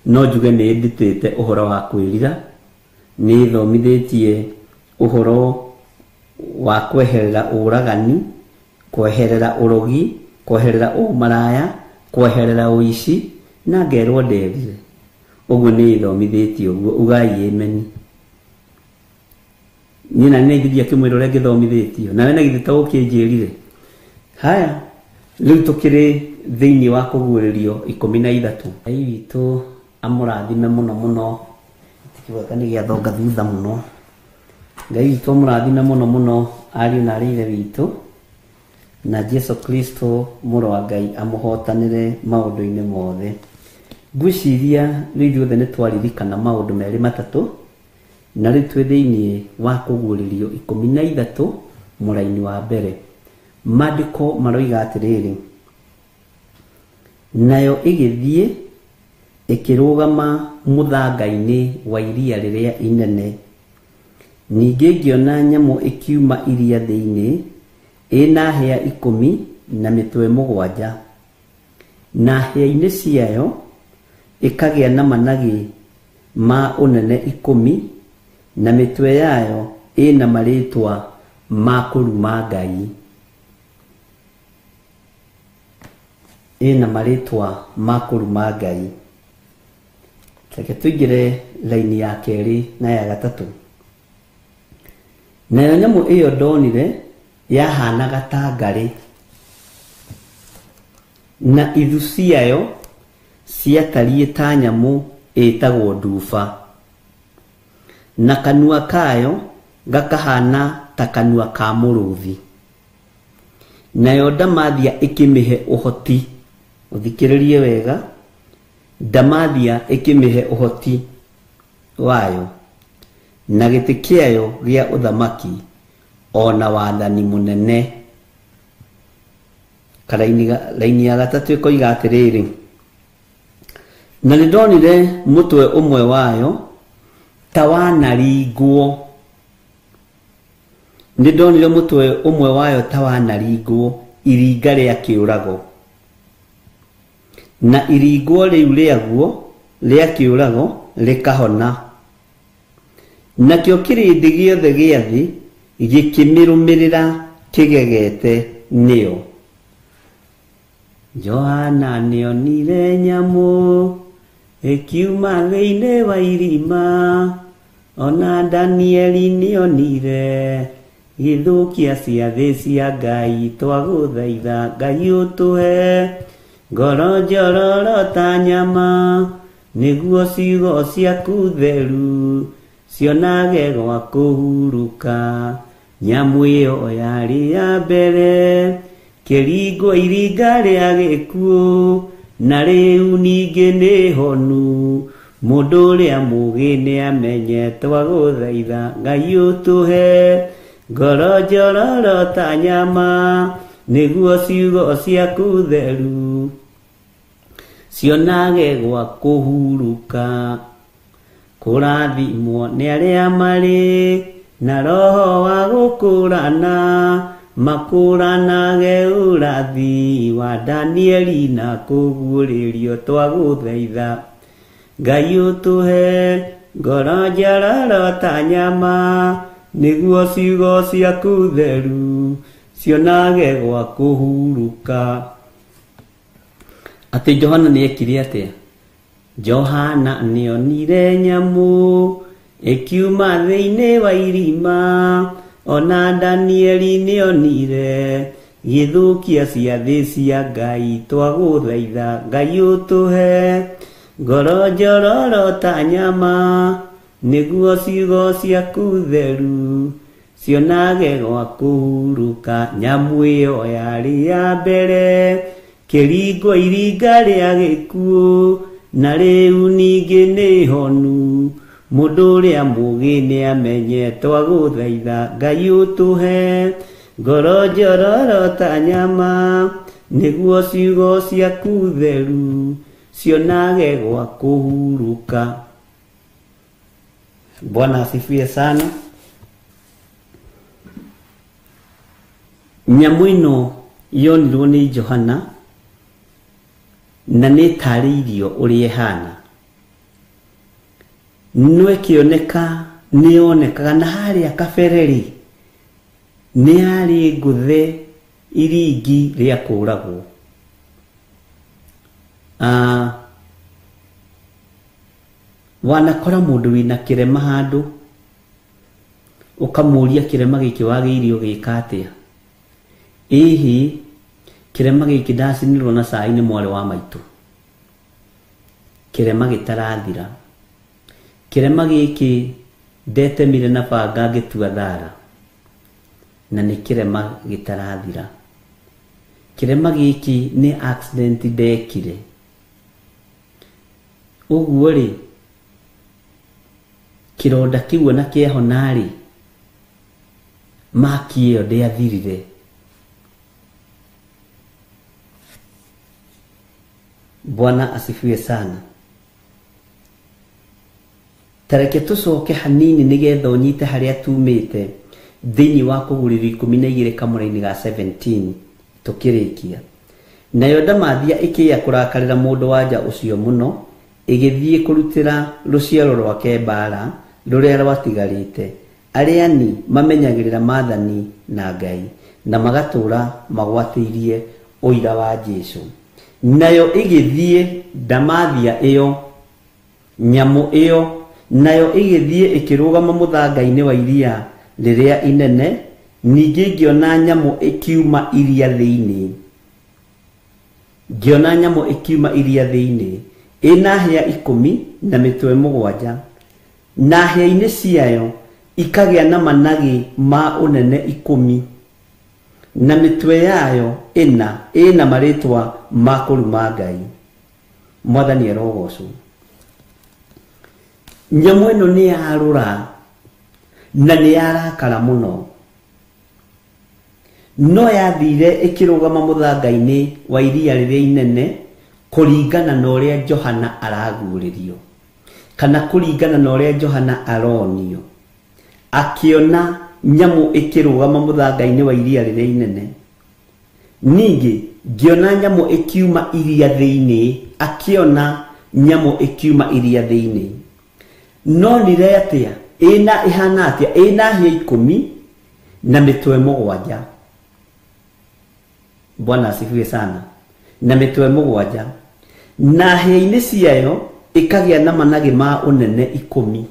no njuge ni nditite uhoro wa kwirira ni thomithitie uhoro wa kweherera uragani, kweherera urogi, kweherera umaraya, kweherera uici na ngerwo nderire. Uguo ni thomithitie uguo ugai amen. Nina ni ngithia kimwiro ria ngithomithitio na wena githita ukinjirire. Haya riu tukiri thiini wa kuguririo 13. Ngai witu amurathime muno muno tikiweka ni gya thonga thutha muno Ngai witũ amurathime muno muno ariũ na arĩire witũ na Jesu Kristo mũrũ wa Ngai amũhotanĩre maũndũ-inĩ mothe. Ngwĩciria rĩu ithuothe nĩ twaririkana maũndũ merĩ matatũ na rĩu twĩ thĩinĩ wa kũguũrĩrio 13 mũraini wa mbere. Maandĩko maroiga atĩrĩrĩ, nayo ĩgĩthiĩ ĩkĩrũgama mũthanga-inĩ wa iria rĩrĩa inene. Ningĩ ngĩona nyamũ ĩkiuma iria thĩinĩ ĩna hĩa 10 na mĩtwe 7, na hĩa-inĩ ciayo ĩkagĩa na managĩ ma ũnene 10 na mĩtwe yayo ĩna marĩtwa ma kũruma Ngai. Ĩna marĩtwa ma kũruma Ngai. Reke tũingĩre laini ya kerĩ na ya gatatũ. Nayo nyamũ ĩyo ndonire yahanaga ta ngarĩ, na ithu ciayo ciatariĩ ta nyamũ ĩtagwo nduba, na kanua kayo gakahana ta kanua ka mũrũthi. Nayo ndamathia ĩkĩmĩhe ũhoti, ũthikĩrĩrie wega, ndamathia ĩkĩmĩhe ũhoti wayo na gĩtĩ kĩayo gĩa ũthamaki ona wathani mũnene. Laini ya gatatũ ĩkoiga atĩrĩrĩ, na nĩndonire mũtwe ũmwe wayo ta wanaringwo. Nĩndonire mũtwe ũmwe wayo ta wanaringwo iringa rĩa kĩũrago, na iringwo rĩu rĩaguo rĩa kĩũrago rĩkahona. Nakĩo kĩrĩndĩ gĩothe gĩa thĩ gĩkĩmĩrũmĩrĩra kĩgegete nĩyo. Johana nĩonire nyamũ ĩkiuma thĩinĩ wa irima, ona Danieli nĩonire gĩthũkia ciathĩ cia Ngai. Twagũthaitha Ngai ũtũhe ngoro njororo ta nyama, nĩguo ciugo ciaku theru cionage gwa kũhurũka. Nyamũ ĩyo yarĩ ya mbere kĩringwo iringa rĩa gĩkuũ, na rĩu ningĩ nĩ honu. Mũndũ ũrĩa mũũgĩ nĩamenye. Twagũthaitha Ngai ũtũhe ngoro njororo ta nyama, nĩguo ciugo ciaku theru cionage gwa kũhurũka. Kũrathimwo nĩ arĩa marĩ na roho wa gũkũrana, makũranage ũrathi wa Danieli na kũguũrĩrio. Twagũthaitha Ngai ũtũhe ngoro njororo ta nyama, nĩguo ciugo ciaku theru cionage gwa kũhurũka. Atĩ Johana nĩekire atĩa? Johana nĩonire nyamũ ĩkiuma thĩinĩ wa irima, ona Danieli nĩonire gĩthũkia ciathĩ cia Ngai. Twagũthaitha Ngai ũtũhe ngoro njororo ta nyama, nĩguo ciugo ciaku theru cionage gwa kũhurũka. Nyamũ ĩyo yarĩ ya mbere kĩringwo iringa rĩa gĩkuũ, na rĩu ningĩ nĩ honu. Mũndũ ũrĩa mũũgĩ nĩamenye. Twagũthaitha Ngai ũtũhe ngoro njororo ta nyama, nĩguo ciugo ciaku theru cionage gwa kũhurũka. Bwana asifiwe sana. Nyamũ ĩno yonirwo nĩ Johana na nĩtarĩirio ũrĩa ĩhana. No ĩkĩoneka nĩyonekaga na harĩa kabere-rĩ nĩ yarĩ ngũthe iringi rĩa kũũragwo. Wanakora mũndũ wĩna kĩrema handũ ũkamũria kĩrema gĩkĩ wagĩrĩirwo gĩka atĩa? Ĩhĩ kĩrema gĩkĩ ndacinirwo na cai nĩ mwarĩ wa maitũ. kirema gitarathira kirema giki ndetemire na banga ngitua thara na ni kirema gitarathira kirema giki ni accident ndekire uguo ri kironda kiu na kiehonari maki iyo ndiathirire Bwana asifiwe sana. Tareke tucoke hanini nigetha unyite haria tumite thini wa kuguriri 12 kamuraini ga 17 tukirikia. Nayo Ndamathia ikiya kurakarira mundu wanja ucio muno igithie kurutira ruciaro rwake mbara ruria rwatigarite ariani mamenyagirira maathani na Ngai na magatura magwatirie uira wa Jesu. Nayo igithie Ndamathia iyo nyamu iyo nayo igithie ikirugama muthangaini wa iria riria inene ningi ngiona nyamu ikiuma iria thiini ngiona nyamu ikiuma iria thiini ina hia 10 na mitwe 7 na hia-ini ciayo ikagia na managi ma unene 10 na mitwe yayo ina maritwa ma kuruma Ngai. Mwathani erogocu. Nyamu ino ni yarura na ni yarakara muno no yathire ikirugama muthangaini wa iria riria inene kuringana na uria Johana araguririo kana kuringana na uria Johana aronio akiona nyamu ikirugama muthangaini wa iria riria inene ningi ngiona nyamu ikiuma iria thiini akiona nyamu ikiuma iria thiini no nire atia ina ihana atia ina hia 10 na mitwe 7. Bwana asifiwe sana. Na mitwe 7 na hia-ini ciayo ikagia na managi ma unene 10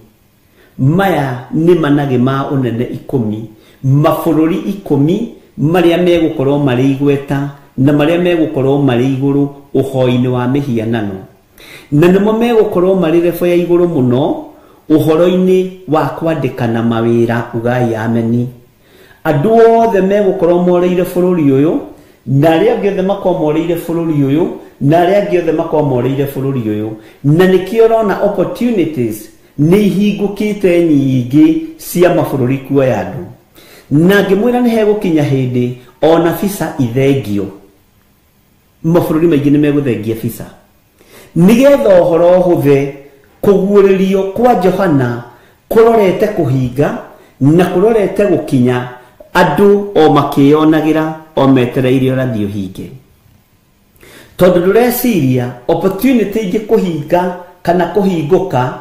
maya ni managi ma unene 10 mabũrũri 10 maria megukorwo mari igweta na maria megukorwo mari iguru uhoi-ini wa mihianano na nimo megukorwo mari refu ya iguru muno uhoro-ini wa kwandikana mawira ugai ameni. Andu othe megukorwo moreire bũrũri uyu na aria angĩ othe makomoreire bũrũri uyu na aria angĩ othe makomoreire bũrũri uyu na nikio rona opportunities ni ihingukite nyingi cia mabũrũri kuoya andu na ngimwira ni hegukinya hindi ona visa ithengio mabũrũri maingi ni meguthengia visa nigetha uhoro huthe kuguririo kwa Johana kurorete kuhinga na kurorete gukinya andu o makionagira o metereire orathio hinge tondu ndureciria opportunity ingi kuhinga kana kuhinguka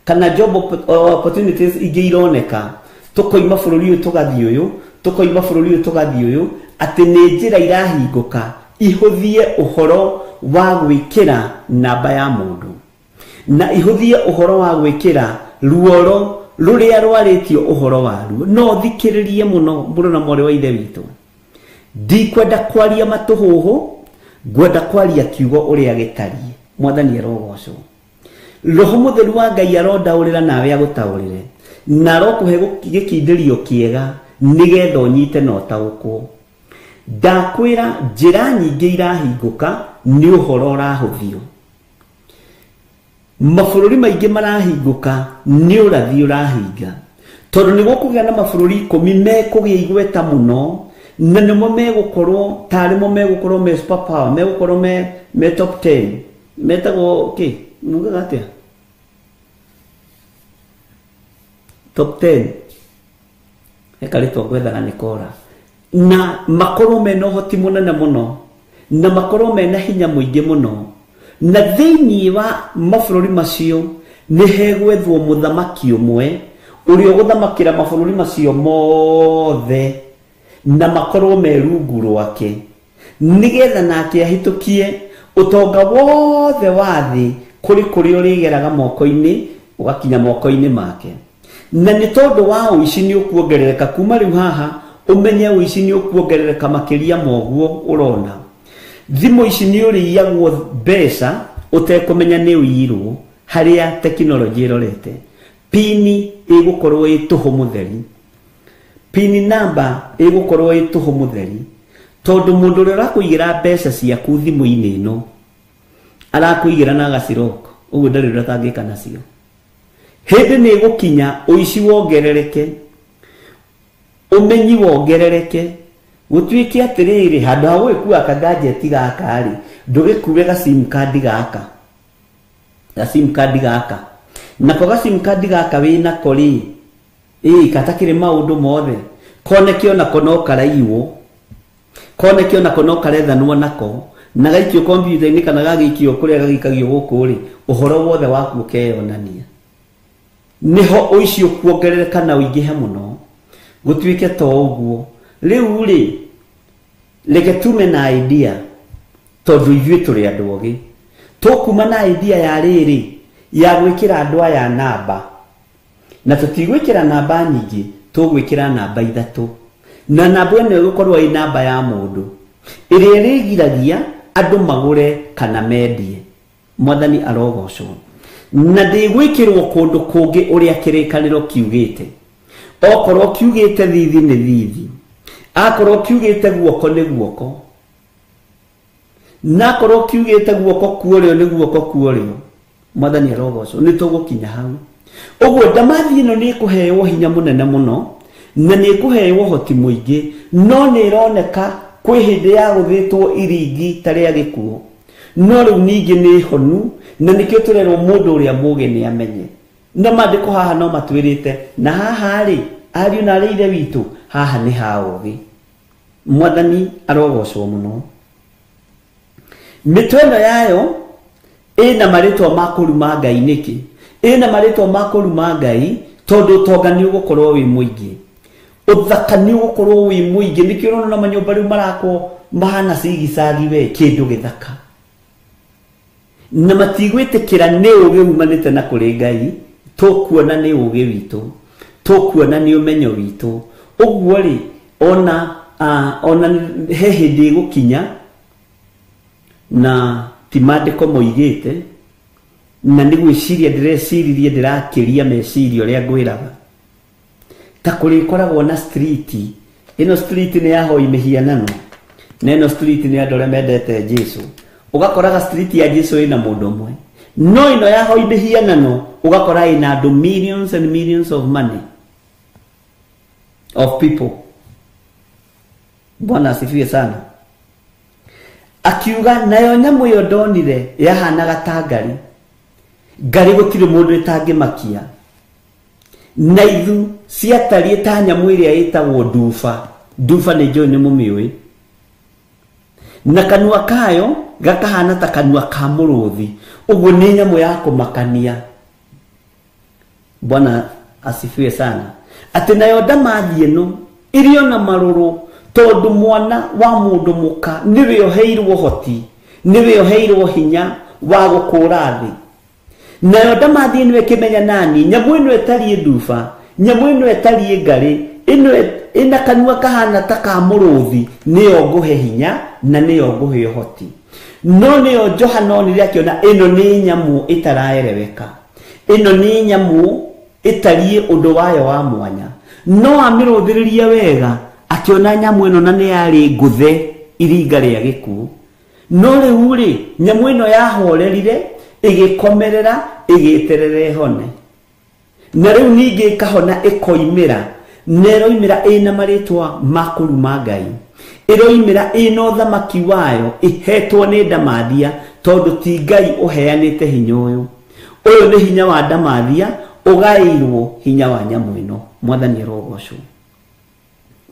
kana job opportunities ingi ironeka tukoima bũrũri uyu tugathie uyu tukoima bũrũri uyu tugathie uyu ati ni njira irahinguka ihuthie uhoro wa gwikira namba ya mundu na ihuthie uhoro wa gwikira ruoro ruria rwaritio uhoro waruo no thikiririe muno mburu na mwari wa ithe witu ndikwenda kwaria matuhuhu ngwenda kwaria kiugo uria gitarie. Mwathani erogocwo. Roho Mutheru wa Ngai arondaurira nawe agutaurire na rokuhe gikindirio kiega nigetha unyite no taukwo. Ndakwira njira nyingi irahinguka ni uhoro urahuthio mabũrũri maingi marahinguka ni urathi urahinga tondu ni gukugia na mabũrũri 10 mekugia igweta muno na nimo megukorwo tarimo megukorwo me super power megukorwo me top 10 metago mugaga atia top 10 ekalito gwethaga nikora na makorwo mena uhoti munene muno na makorwo mena hinya muingi muno na thiini wa mabũrũri macio ni hegwethwo muthamaki umwe uria guthamakira mabũrũri macio mothe na makorwo merungu rwake nigetha nake ahitukie utonga wothe wa thi kuri urigeraga moko-ini ugakinya moko-ini make na ni tondu wa uici ni ukuongerereka kuma riu haha umenye uici ni ukuongerereka makiria moguo urona thimu ici ni uriyagwo mbeca utekumenya ni uirwo haria technology irorete pini igukorwo ituhu mutheri pini number igukorwo ituhu mutheri tondu mundu uri arakuigira mbeca ciaku thimu-ini ino arakuigira na gaciroko uguo ndari uratangika nacio hindi ni gukinya uici wongerereke umenyi wongerereke gutuike atiriri handu ha gwikua ka gadget gaka ri ndugikure ga sim card gaka nako ga sim card gaka wina kori katakire maundu mothe konekio nako no karaiwo konekio nako no karethanwo nako na gaikio computer-ini kana gagikio kuria gagikagio guku ri uhoro wothe waku ukeyonania niho uici ukuongerereka na uingihe muno gutuike to uguo riu ri leke tume na idea tondu ithuĩ tũrĩ andũ ogĩ tũkuma na idea ya rĩrĩ ya gwĩkĩra andũ aya namba na tũtigwĩkĩra namba nyingĩ tũgwĩkĩra namba 3 na namba ĩno ĩgũkorwo ĩ namba ya mũndũ ĩrĩa ĩrĩgiragia andũ magũre kana mendie mwathani arogocwo na ndĩgwĩkĩrwo kũndũ kũngĩ ũrĩa kĩrĩkanĩro kiugĩte okorwo kiugĩte thithi nĩ thithi akorwo kiugĩte guoko nĩ guoko na korwo kiugĩte guoko kuorĩo nĩ guoko kuorĩo mwathani arogocwo nĩ tũgũkinya hau ũguo ndamathi ĩno nĩ ĩkũheo hinya mũnene mũno na nĩ ĩkũheo hoti mũingĩ no nĩ ĩroneka kwĩ hĩndĩ ya gũthĩtwo iringi tarĩa gĩkuũ no rĩu ningĩ nĩ honu na nĩkĩo tũrerwo mũndũ ũrĩa mũũgĩ nĩ amenye na maandĩko haha no matwĩrĩte na haha rĩ ariũ na arĩ ithe witũ haha nĩ ha ũũgĩ mwathani arogocwo mũno mĩtwe ĩno yayo ĩna marĩtwa ma kũruma Ngai nĩkĩ ĩna marĩtwa ma kũruma Ngai tondu ũtonga nĩ ũgũkorwo wĩ mũingĩ ũthaka nĩ ũgũkorwo wĩ mũingĩ nĩkĩo ũrona na manyũmba rĩu marakwo mahana cigicagi we kĩndũ gĩthaka na matigwĩtĩkĩra nĩ ũũgĩ umanĩte na kũrĩ Ngai tũkuona nĩ ũũgĩ witũ tũkuona nĩ ũmenyo witũ ũguo rĩ ona he hĩndĩ ĩgũkinya na ti maandĩko moigĩte na nĩ gwĩciria ndĩreciririe ndĩrakĩria meciria ũrĩa ngwĩraga ta kũrĩkoragwo na street ĩno street nĩ yahoi mĩhianano na ĩno street nĩ andũ arĩa mendete Jesũ ũgakoraga street ya Jesũ ĩna mũndũ ũmwe no ĩno yahoi mĩhianano ũgakora ĩna andũ millions and millions of money of people. Bwana asifiwe sana. Akiuga nayo nyamu yo ndonire yahanaga ta ngari gũtirĩ mũndũ ĩtangĩmakia na ithu ciatariĩ ta nyamu ĩrĩa ĩtagwo nduba nĩ njũĩ nĩ mũmĩũĩ na kanua kayo gakahana ta kanua ka mũrũthi ũguo nĩ nyamũ ya kũmakania. Bwana asifiwe sana. Atĩ nayo ndamathi ĩno ĩrĩ na marũrũ tondu mwana wa mũndũ mũka nĩwe ũheirwo hoti nĩwe ũheirwo hinya wa gũkũra thĩ. Nayo ndamathi ĩno ĩkĩmenya nani nyamũ ĩno ĩtariĩ nduba nyamũ ĩno ĩtariĩ ngari ĩno ĩna kanua kahana ta ka mũrũthi nĩyo ngũhe hinya na nĩyo ngũhe hoti. No nĩyo Johana onire akĩona ĩno nĩ nyamũ ĩtaraereweka ĩno nĩ nyamũ ĩtariĩ ũndũ wayo wa mwanya no amĩrũthĩrĩrie wega akiona nyamũ ĩno na nĩ yarĩ ngũthe iringa rĩa gĩkuũ no rĩu rĩ nyamũ ĩno yahorerire ĩgĩkomerera ĩgĩterere hone na rĩu ningĩ ĩkahona ĩkoimĩra na ĩroimĩra ĩna marĩtwa ma kũruma Ngai ĩroimĩra ĩna ũthamaki wayo ĩhetwo nĩ ndamathia tondũ ti Ngai ũheanĩte hinya ũyũ nĩ hinya wa ndamathia ũgaĩirwo hinya wa nyamũ ĩno. Mwathani arogocwo.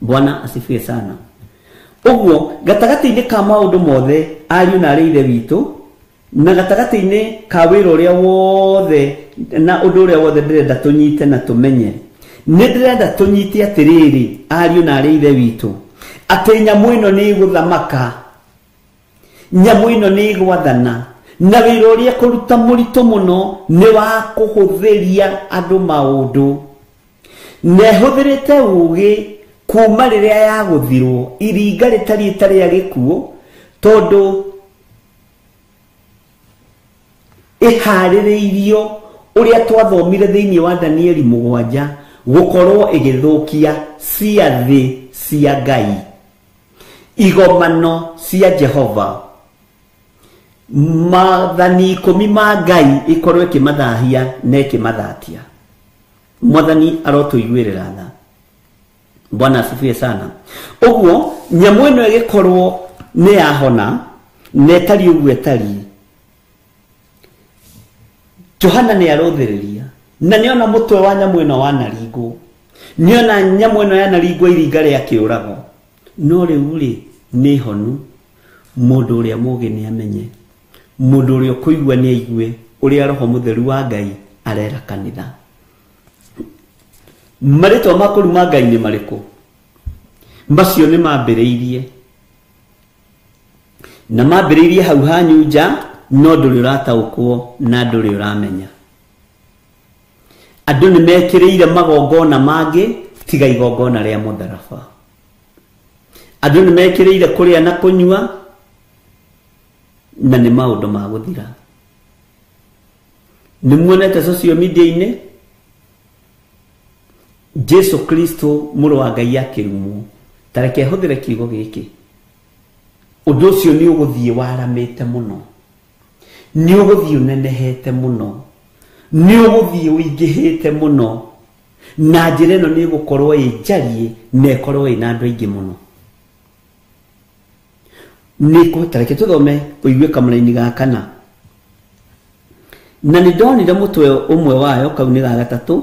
Bwana asifiwe sana. Ũguo gatagati-inĩ ka maũndũ mothe ariũ na arĩ ithe witũ na gatagati-inĩ ka wĩra ũrĩa wothe na ũndũ ũrĩa wothe ndĩrenda tũnyite na tũmenye nĩ ndĩrenda tũnyite atĩrĩrĩ ariũ na arĩ ithe witũ atĩ nyamũ ĩno nĩ ĩgũthamaka nyamũ ĩno nĩ ĩgwathana na wĩra ũrĩa kũruta mũritũ mũno nĩ wa kũhũthĩria andũ maũndũ na ĩhũthĩrĩte ũũgĩ kuma rĩrĩa yagũthirwo iringa rĩtariĩ ta rĩa gĩkuũ tondũ ihaririirio uria twathomire thiini wa Danieli 7 gukorwo igithukia cia thi cia Ngai, igomano cia Jehova, mathani 10 ma Ngai ikorwo ikimathahia na ikimathatia. Mwathani arotuiguirira tha. Bwana asifiwe sana. Uguo nyamu ino igikorwo ni yahona netari uguo etari. Johana ni arotheriria na niona mutwe wa nyamu ino wanaringwo, niona nyamu ino yanaringwo iringa ria kiurago, no riu ri ni honu. Mundu uria mugi ni amenye, mundu uria kuigua ni aigue uria Roho Mutheru wa Ngai arera kanitha. Maritwa makuruma Ngai ni mariku? Macio ni mambiriirie, na mambiriirie hau hanyu nja, no nduri urataukwo na nduri uramenya. Andu ni mekiriire magongona mangi tiga igongona ria mutharaba. Andu ni mekiriire kuria na kunyua, na ni maundu ma guthira. Ni muonete social media-ini Jesu Kristo muru wa Ngai akirumwo. Tareke huthire kiugo giki. Undu ucio ni uguthie waramite muno, ni uguthie unenehete muno, ni uguthie uingihite muno, na njira ino ni gukorwo ijarie na ikorwo ina andu aingi muno. Niko tareke tuthome uigue kamuraini ga kana. Na ni ndonire mutwe umwe wayo kau ni ga 3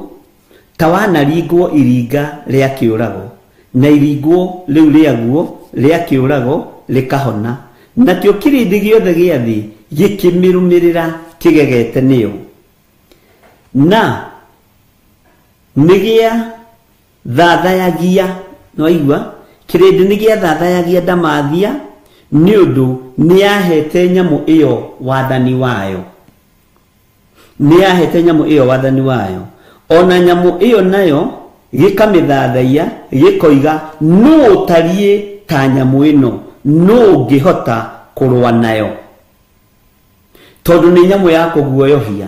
tawanaringwo iringa ria kiurago, na iringwo riu riaguo ria kiurago likahona, na kio kirindi giothe gia thi gikimirumirira kigegete niyo, na nigia thathayagia. No igua kirindi nigia thathayagia Ndamathia ni undu ni yahete nyamu iyo wathani wayo, ni yahete nyamu iyo wathani wayo. Ona nyamu iyo nayo gikamithathaia gikoiga no utarie ta nyamu ino, no ngihota kurwa nayo, tondu ni nyamu ya kuguoyohia.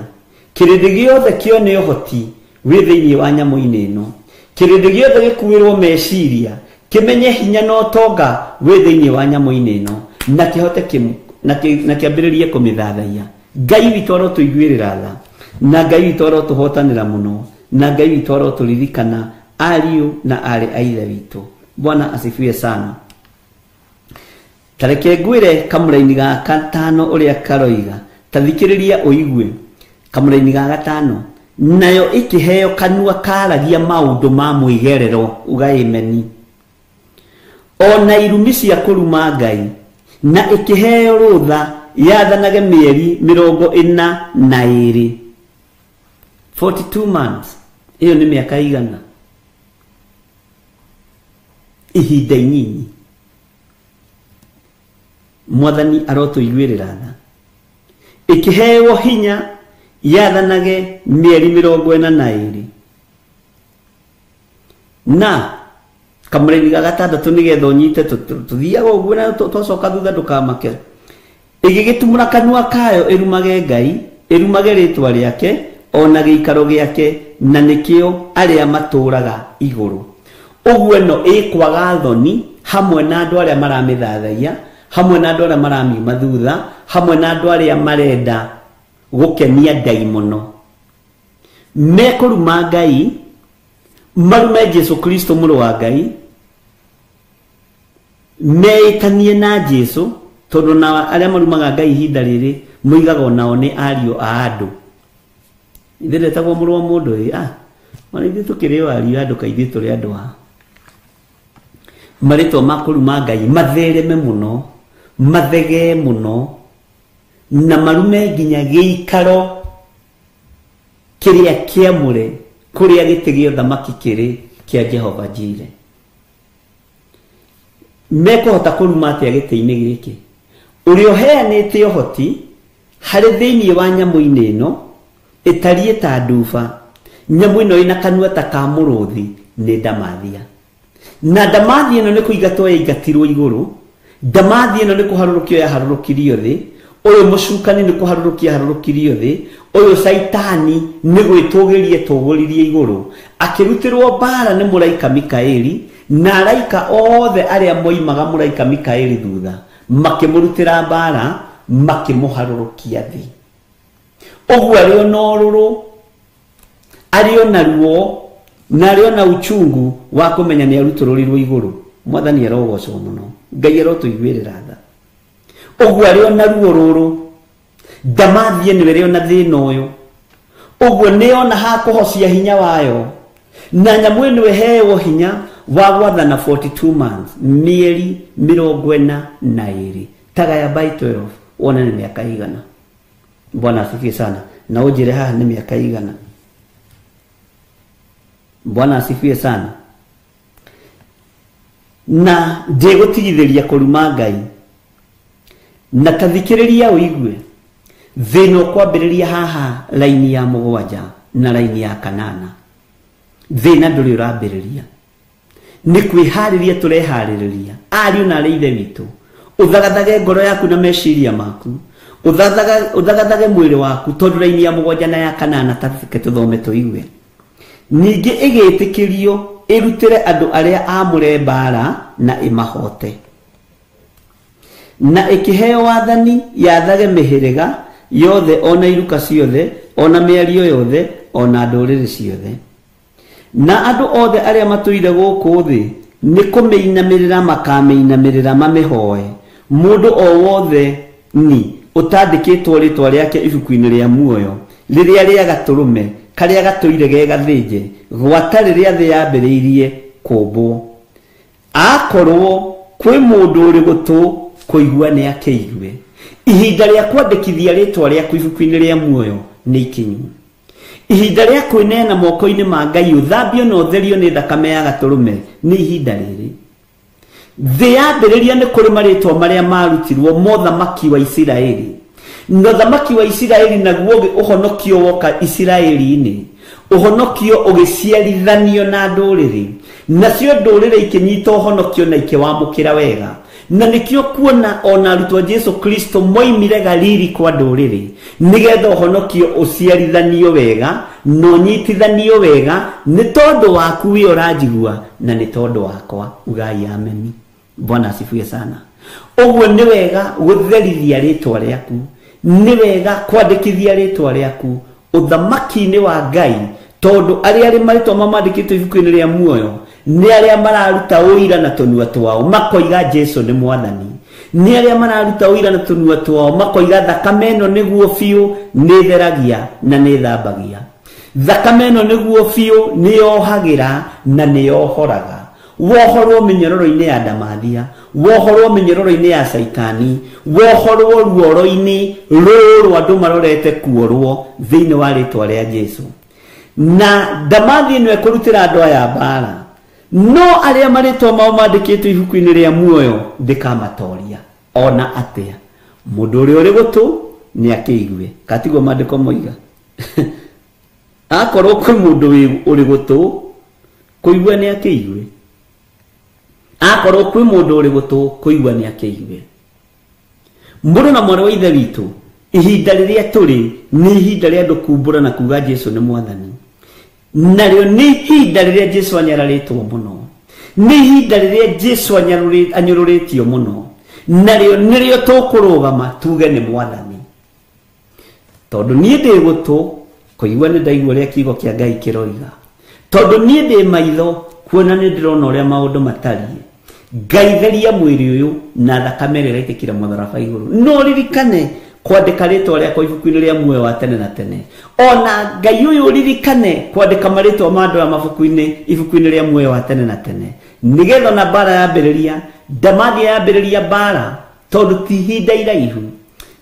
Kirindi giothe kione uhoti wi thiini wa nyamu ino, kirindi giothe gikuirwo meciria kimenye hinya no tonga wi thiini wa nyamu ino, na kihote na kiambiririe kumithathaia. Ngai witu arotuiguirira tha, na Ngai witu arotuhotanira muno, na Ngai witu aroturirikana ariu na ari aithe witu. Bwana asifiwe sana. Tareke ngwire kamuraini ga 5 uria karoiga. Tathikiriria uigue kamuraini ga 5, nayo ikiheo kanua karagia maundu ma mwigerero ugaimeni, ona irumi cia kuruma Ngai, na ikiheo rutha yathanage mieri 42. 42 months. Iyo ni miaka igana. Ihinda inyinyi. Mwathani arotuiguirira tha. Ikiheo hinya yathanage mieri 42. Na kamuraini ga 6 nigetha unyite tuthiaga uguo na twacoka thutha ndukamake. Igigitumura kanua kayo irumage Ngai, irumage ritwa riake, ona giikaro giake, na nikio aria maturaga iguru. Uguo no ikwaga thoni hamwe na andu aria maramithathaia, hamwe na andu aria maramiuma thutha, hamwe na andu aria marenda gukenia Ngai muno. Mekuruma Ngai, marume Jesu Kristo muru wa Ngai, meitanie na Jesu, tondu na aria marumaga Ngai ihinda riri muigaga nao ni ariu a andu. Ithire tagwo muru wa mundu mari tukiri ariu andu kaithie turi andu a marito makuruma Ngai mathereme muno, mathege muno, na marume nginya giikaro kiria kiamure kuria gitigio thamaki kiri kia Jehova Jire. Mekuhota kuruma atia giti-ini giki urio heanite uhoti hari thiini wa nyamu ino itarie ta nduba. Nyamu ino ina kanua ta ka muruthi ni Ndamathia, na Ndamathia ino ni kuigatwo yaingatirwo iguru. Ndamathia ino ni kuharurukio yaharurukirio thi. Oyo mucukani ni kuharurukia harurukirio thi. Oyo saitani ni gwitugirie tuguririe iguru. Akirutirwo bara ni muraika Mikaeli, na araika othe aria moimaga muraika Mikaeli thutha makimurutira bara makimuharurukia thi. Ogwo ario noruru ario naruo na ario na uchungu wa kumenya ni arutururirwo iguru. Mwathani arogocwo muno. Ngai arotuiguirira tha. Ogwo ario naruo ruru ndamathie ni werio na thina uyu. Ogwo niona ha kuhocia hinya wayo na nyamu ino ehewo hinya wa gwathana 42 months mieri 42 tagaya by 12 wona ni miaka igana. Bwana asifiwe sana. Na ujire haha ni miaka igana. Bwana asifiwe sana. Na ndigutigitheria kuruma Ngai na tathikiriria uigwe thino kwambiriria haha laini ya 7 na laini ya 8. Thina nduri urambiriria ni kwihariria turehariria ari na leithe witu uthagathage ngoro yaku na meciria maku uthagathage mwiri waku tondu laini ya 7 na ya 8 tathike tuthome tuigwe. Ningi igitikirio irutire andu aria amure bara na imahote na ikiheo wathani yathage mihiriga yothe ona iruka ciothe ona miario yothe ona nduriri ciothe na andu othe aria matuire guku thi ni kumeinamirira makameinamirira mamihoe mundu o wothe ni utandikitwo ritwa riake ibuku-ini ria muoyo riria ria gaturume karia gatuire ge gathinje gwata riria thi yambiriirie kumbwo. Akorwo kwi mundu uri gutu kuigua ni akeigue ihinda ria kwandikithia ritwa riaku ibuku-ini ria muoyo ni ikinyu. Ihinda ria kwinena moko-ini ma Ngai uthambio na utherio ni thakame ya gaturume ni ihinda riri. Thi yambiriria ni kuri maritwa maria marutirwo mothamaki wa Isiraeli. No thamaki wa Isiraeli naguo uhonokio woka Isiraeli-ini uhonokio ugiciarithanio na nduriri nacio nduriri ikinyita uhonokio na ikiwamukira wega na nikio kuona ona arutwo Jesu Kristo moimire Galili kwa nduriri nigetha uhonokio uciarithanio wega no nyitithanio wega ni tondu waku wi uranjigua na ni tondu wakwa. Ugai ameni. Bwana asifiwe sana. Ogwo ni wega gutherithia ritwa riaku, ni wega kwandikithia ritwa riaku uthamaki-ini wa Ngai tondu aria ari maritwa mamandikitwo ibuku-ini ria muoyo ni aria mararuta uira na tunua twao makoiga Jesu ni mwathani. Ni aria mararuta uira na tunua twao makoiga thakame ino niguo biu ni theragia na ni thambagia. Thakame ino niguo biu ni yohagira na ni yohoraga. Wohorwo minyororo-ini ya ndamathia, wohorwo minyororo-ini ya saitani, wohorwo ruoro-ini ruru andu marorete kuorwo thiini wa ritwa ria Jesu. Na ndamathia no ekurutira andu aya bara no aria maritwa mao mandikitwo ibuku-ini ria muoyo ndikamatoria ona atia. Mundu uria uri gutu ni akeigue katigwo mandiko moiga akorwo kwi mundu uri gutu kuigua ni akeigue. Akorwo kwi mundu uri gutu kuigua ni akeigue. Mundu na mwana wa ithe witu ihinda riria turi ni ihinda ria andu kumbura na kuga Jesu ni mwathani. Nario ni ihinda riria Jesu anyararitwo muno, ni ihinda riria Jesu anyururitio muno, nario nirio tukurugama tuge ni mwathani. Tondu nie ndi gutu kuigua ni ndaigua ria kiugo kia Ngai kiroiga, tondu nie ndi maitho kuona ni ndirona uria maundu matarie. Ngai theria mwiri uyu na thakame ria itikira mutharaba iguru no ririkane kwandika ritwa riakwa ibuku-ini ria muoyo wa tene na tene. Ona Ngai uyu ririkane kwandika maritwa ma andu a mabuku-ini ibuku-ini ria muoyo wa tene na tene nigetha na bara yambiriria ndamathia yambiriria bara tondu ti ihinda iraihu,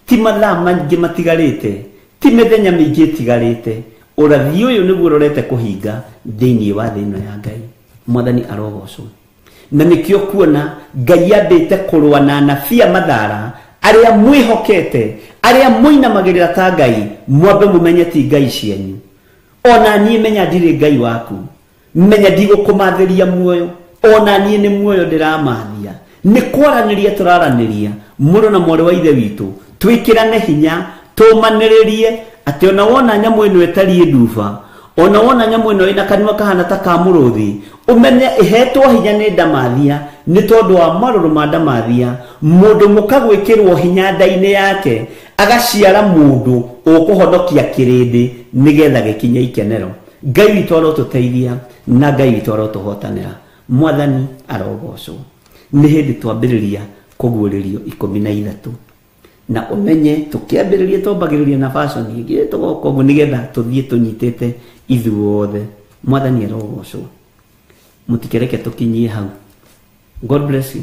ti mathaa maingi matigarite, ti mithenya mingi itigarite. Urathi uyu niguo urorete kuhinga thiini wa thi ino ya Ngai. Mwathani arogocwo. Na nikio kuona Ngai ambite kurwa na anabia mathara aria mwihokete, aria muinamagirira ta Ngai, mwambe mumenye ti Ngai cianyu. Ona nie menya ndiri Ngai waku, menya ndigukumatheria muoyo, ona nie ni muoyo ndiramathia. Ni kwaraniria turaraniria mundu na mwari wa ithe witu twikirane hinya tumaniririe ati ona wona nyamu ino etari nduba ona wona nyamu ino ina kanwa kahana ta ka muruthi umenye ihetwo hinya ni ndamathia ni tondu wa maruru ma ndamathia mundu mukagwikirwo hinya ndaine yake agaciara mundu ukuhonokia kirindi nigetha gikinya ikenero. Ngai witũ arotuteithia na Ngai witũ arotuhotanira. Mwathani arogocwo. Ni hindi twambiriria kuguririo 13 na umenye tukiambiriria tombagiriria na fashion ingi tugoko guo nigetha tuthie tunyitite ithuothe. Mwathani arogocwo. Mutikereke tukinyie hau. God bless you.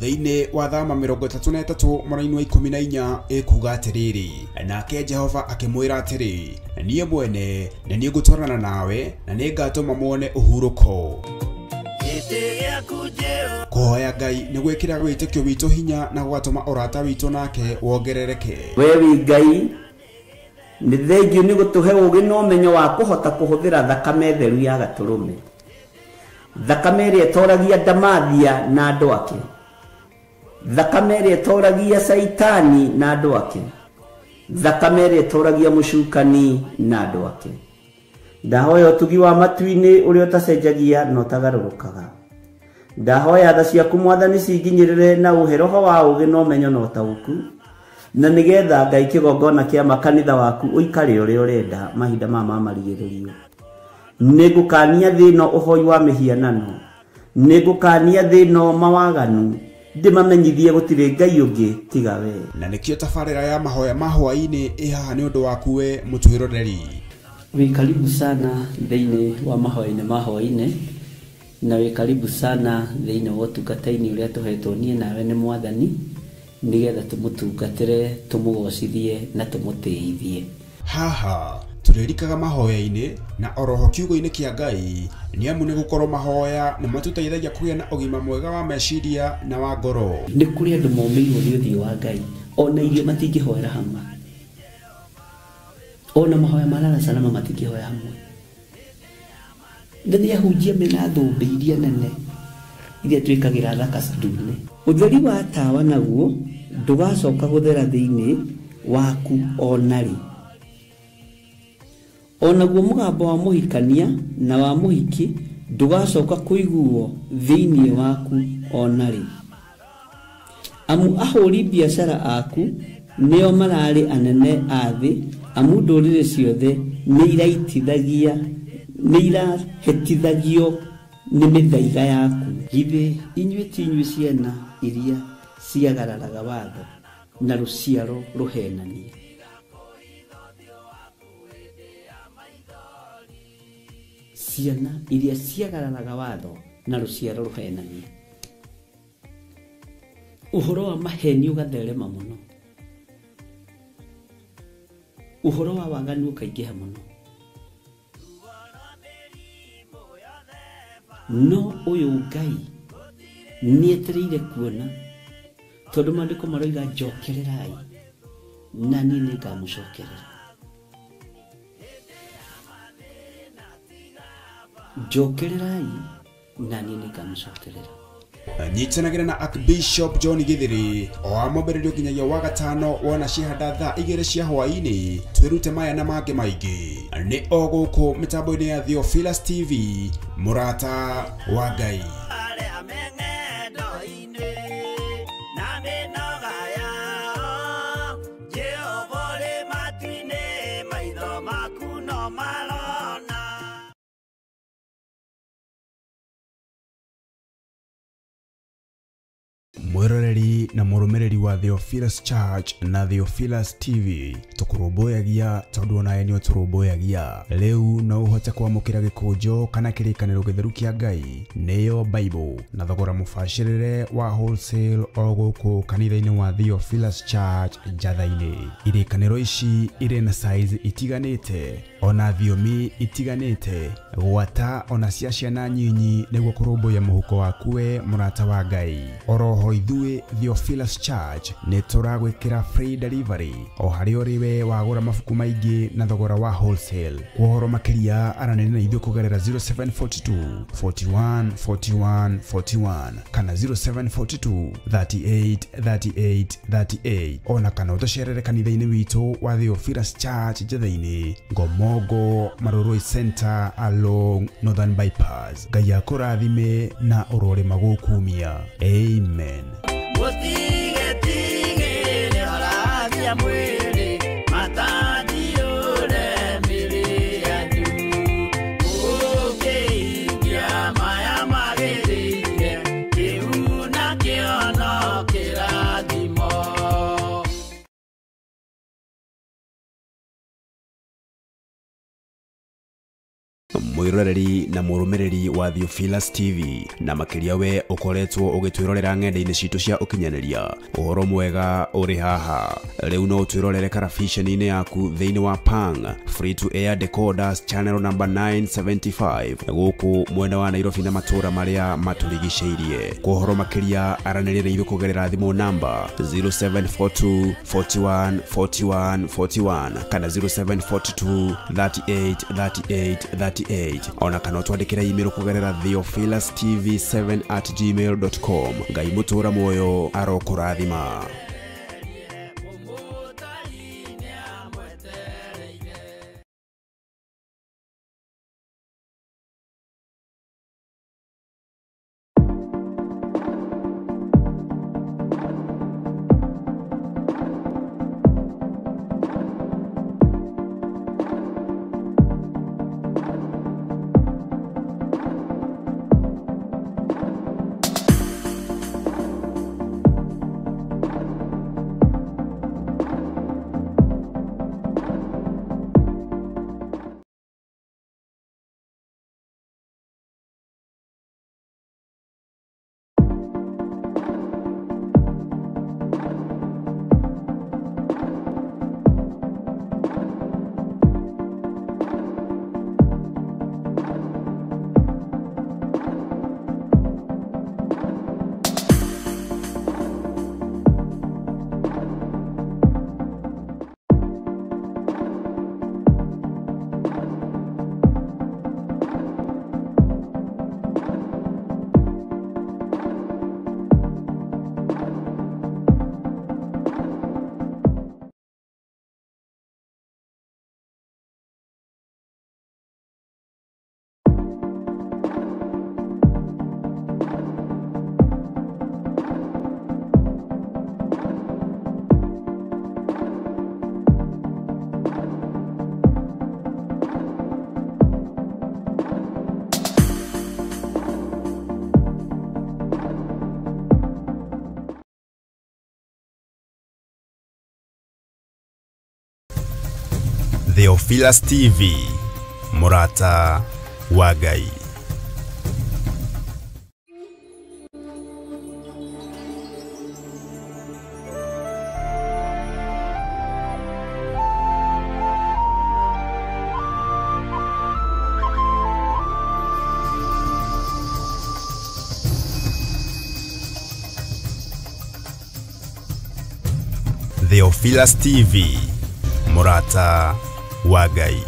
Thĩinĩ wa thama 33 mweri wa 14 ikuga atiriri nake Jehova akimwira atiri niĩ mwene na niĩ ngũtwarana nawe na nĩ ngatũma muone ũhurũko. Kuhoya Ngai nĩ gwĩkĩra wĩtĩkio witũ hinya na gwatũma ũrata witũ nake wongerereke. We wi Ngai nĩ thengiũ nĩ gũtũhe ũũgĩ na ũmenyo wa kũhota kũhũthĩra thakame theru ya Gatũrũme, thakame ĩrĩa ĩtoragia ndamathia na andũ ake, thakame ĩrĩa ĩtoragia Saitani na andũ ake, thakame ĩrĩa ĩtoragia mũcukani na andũ ake. Ndahoya ũtugi wa matu-inĩ ũrĩa ũtacenjagia na ũtagarũrũkaga. Ndahoya tha ciaku Mwathani cinginyĩrĩre na ũhe roho wa ũũgĩ na ũmenyo na ũtaũku, na nigetha Ngai kĩgongona kĩa makanitha waku ũikare ũrĩa ũrenda mahinda mama marigĩrĩrio. Nĩngũkania thĩno ũhoi wa mĩhianano, nĩngũkania thĩno mawaganu, ndĩmamenyithie gũtirĩ Ngai ũngĩ tiga we. Na nĩkĩo tabarĩra ya mahoya ma hwaĩ-inĩ ĩhaha nĩ ũndũ waku we mũtwĩroreri. Wĩ karibu sana thĩinĩ wa mahoya-inĩ ma hwaĩ-inĩ, na wĩ karibu sana thĩinĩ wa ũtungata-inĩ ũrĩa tũhetwo niĩ nawe nĩ Mwathani, nigetha tũmũtungatĩre, tũmũgocithie na tũmũtĩithie. Haha turirikaga mahoya-inĩ na oroho kiugo-inĩ kĩa Ngai nĩ amu nĩ gũkorwo mahoya nĩ matũteithagia kũgĩa na ũgima mwega wa meciria na wa ngoro. Nĩ kũrĩ andũ momĩirwo nĩ ũthiũ wa Ngai, ona irio matingĩhoera hamwe, ona mahoya marara salama matingĩhoya hamwe. Nĩ ahunjia mena thũmbĩ iria nene iria twĩkagĩra thaka ndune. Ũtheri wa tawa naguo ndũgacoka gũthera thĩinĩ waku onarĩ. Onaguo mũgambo wa mũhikania na wa mũhiki ndũgacoka kũiguo thĩinĩ waku onarĩ. Amu ahũri biacara aku nĩo mararĩ anene a thĩ, amu ndũrĩrĩ ciothe nĩ irahĩtithagio nĩ mĩthaiga yaku. Githĩ inyuĩ ti inyuĩ ciana iria ciagararaga watho na rũciaro rũhenanie? Ciana iria ciagararaga watho na rũciaro rũhenanie. Ũhoro wa maheni ũgatherema mũno, ũhoro wa waganu ũkaingĩha mũno. No ũyũ Ngai nĩetereire kuona, tondũ maandĩko maroiga njokererai na niĩ nĩngamũcokerera. Njokererai na niĩ nĩngamũcokerera. nyitanagira na Archbishop John Githiri o amobererio kinyagia wa gatano wona cihanda thaa 2 cia hwaini twirute maya na mange maingi ni oguku mitambo-ini ya Theophilus TV murata wa Ngai. Mwiroreri na murumireri wa Theophilus Church na Theophilus TV tukuruboyagia tondu ona enio turuboyagia leu no uhote kwamukira gikunjo kana kirikaniro githeru kia Ngai neyo Bible na thogora mufashirire wa wholesale oguku kanitha-ini wa Theophilus Church Njatha-ini. Irikaniro ici ire na size itiganite ona thiomi itiganite gwata ona cia ciana nyinyi niguo kurumbuya muhuko wakuwe murata wa Ngai. Oroho ithuĩ Theophilus Church nĩ tũragwĩkĩra free delivery o harĩ ũrĩwe wagũra mabuku maingĩ na thogora wa wholesale. Kuhoro makĩria aranĩria na ithuĩ kũgerera 0742 41 41 41 kana 0742 38 38 38 ona kana ũtũcerere kanitha-inĩ witũ wa Theophilus Church Njatha-ini Ngomongo Maroroi Center along Northern Bypass. Ngai akũrathime na ũrore magũkumia. Amen. Mwiroreri na murumireri wa Theophilus TV na makiria we ukoretwo ugitwirorera ng'enda-ini citu cia ukinyaniria uhoro mwega uri haha riu no twirorere karabiceni-ini yaku thiini wa Pang free to air decoders channel number 975 guku mwena wa Nairobi na matura maria maturigiceirie. Kuhoro makiria aranĩria ithu kugerera thimu namba 0742 41 41 41 kana 0742 38 38 38 ona kana twandikira email kugerera theophilustv7@gmail.com. Ngai mutura moyo arokurathima. Theophilus TV murata wa Ngai. Theophilus TV murata wa Ngai.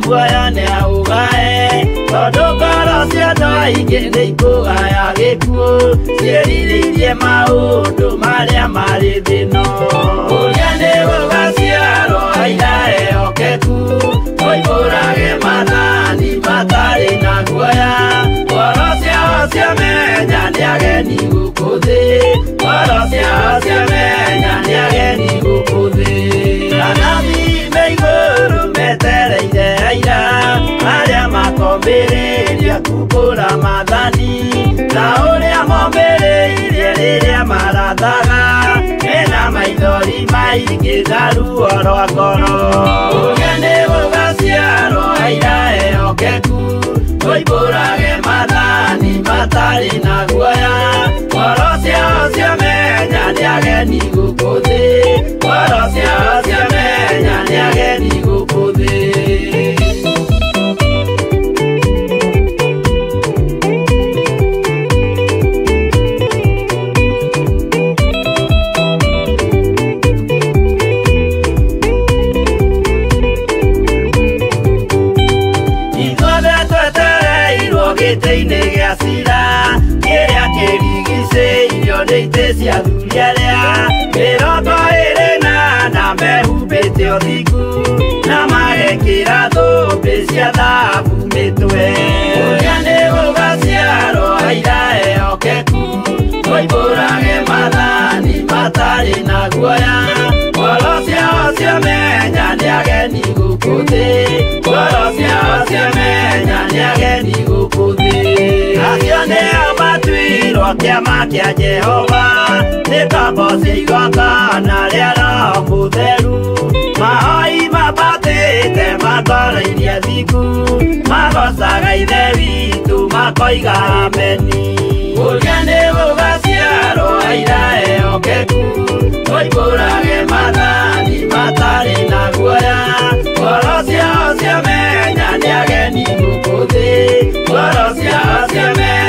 muoyo nĩ augae tondũ ngoro cia andũ aingĩ nĩ ikũgaya gĩkuũ ciĩrirĩirie maũndũ marĩa marĩ thĩno ũrĩa nĩ gũgaciarwo aira ehokeku oimbũrage mathani matarĩ na guoya ngoro ciao ciamenya nĩ ageni gũkũ thĩ ngoro ciao ciamenya nĩ ageni gũkũ thĩ anathi me igũrũ metereire aira arĩa makombĩrĩria kumbũra mathani na ũrĩa mombĩrĩirie rĩrĩa marathaga mena maithori maingĩ na ruo rwa ngoro ũrĩa nĩ gũgaciarwo aira ehokeku oimbũrage mathani matarĩ na guoya ngoro ciao ciamenya nĩ ageni gũkũ thĩ ngoro ciao ciamenya nĩ ageni gũkũ thĩ gĩtĩ-inĩ gĩa cira kĩrĩa kĩrigicĩirio nĩ itĩ cia athuri arĩa mĩrongo ĩrĩ na mehumbĩte ũthingu na magekĩra thũmbĩ cia thahabu mĩtwe ũrĩa nĩ gũgaciarwo aira ehokeku oimbũrage mathani matarĩ na guoya ngoro ciao ciamenya nĩ ageni gũkũ thĩ ngoro ciao ciamenya nĩ ageni gũkũ thĩ acio nĩo matuirwo kĩama kĩa Jehova nĩ ngombo cia igongona rĩa Roho Mũtheru mahoi mabatĩte makoro-irie thingu magocaga ithe witũ makoiga ameni ũrĩa nĩ gũgaciarwo aira ehokeku oimbũrage mathani matarĩ na guoya ngoro ciao ciamenya nĩ ageni gũkũ thĩ ngoro ciao ciamenya